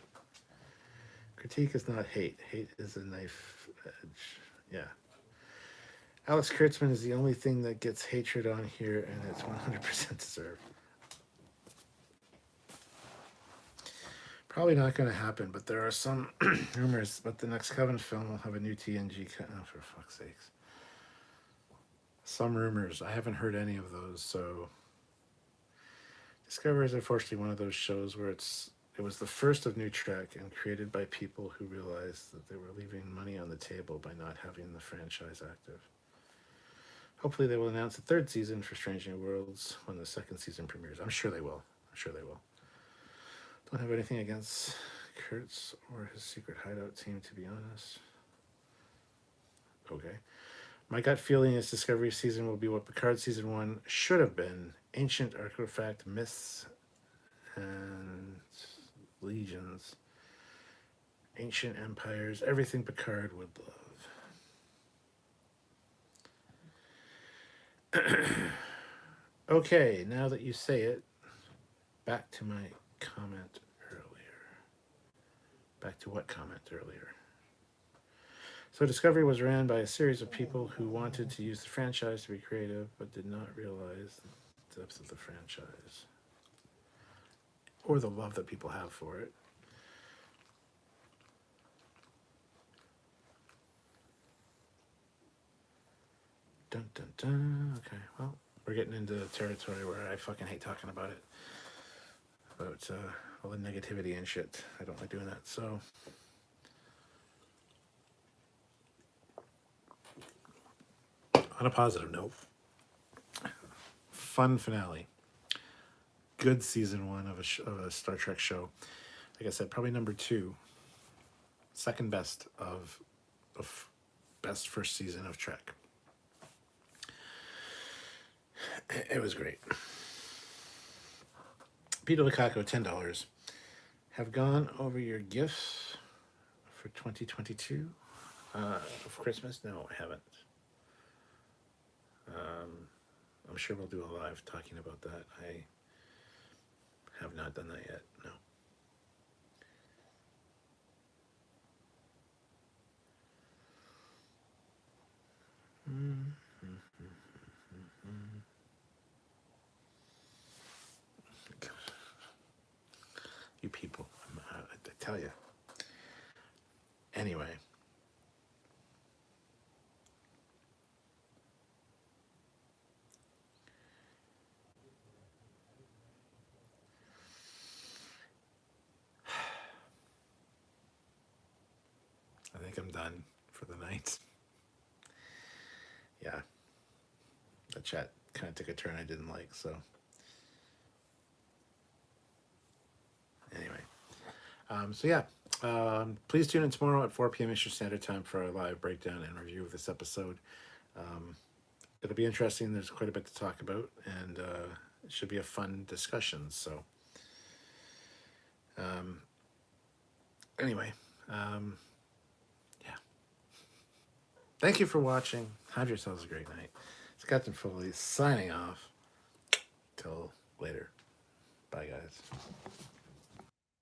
Critique is not hate. Hate is a knife edge. Yeah. Alex Kurtzman is the only thing that gets hatred on here, and it's 100% deserved. Probably not going to happen, but there are some rumors. But the next Coven film will have a new TNG cut. Oh, for fuck's sakes. Some rumors. I haven't heard any of those, so... Discovery is unfortunately one of those shows where it was the first of new Trek and created by people who realized that they were leaving money on the table by not having the franchise active. Hopefully they will announce a third season for Strange New Worlds when the second season premieres. I'm sure they will. Don't have anything against Kurtz or his secret hideout team, to be honest. Okay. My gut feeling is Discovery season will be what Picard season 1 should have been. Ancient artifact myths and legions. Ancient empires. Everything Picard would love. Okay, now that you say it, back to my comment earlier. Back to what comment earlier? So Discovery was ran by a series of people who wanted to use the franchise to be creative, but did not realize the depth of the franchise or the love that people have for it. Dun, dun, dun. Okay, well, we're getting into territory where I fucking hate talking about it. About all the negativity and shit. I don't like doing that, so... On a positive note, fun finale. Good season 1 of a Star Trek show. Like I said, probably number 2. Second best of best first season of Trek. It was great. Peter Lukaku, $10. Have gone over your gifts for 2022 for Christmas? No, I haven't. I'm sure we'll do a live talking about that. I have not done that yet, no. You people, I tell you. Anyway. I think I'm done for the night. Yeah. The chat kind of took a turn I didn't like, so. Anyway. So yeah. Please tune in tomorrow at 4 p.m. Eastern Standard Time for a live breakdown and review of this episode. It'll be interesting. There's quite a bit to talk about, and it should be a fun discussion. So, anyway, yeah. Thank you for watching. Have yourselves a great night. It's Captain Foley signing off. Till later. Bye, guys.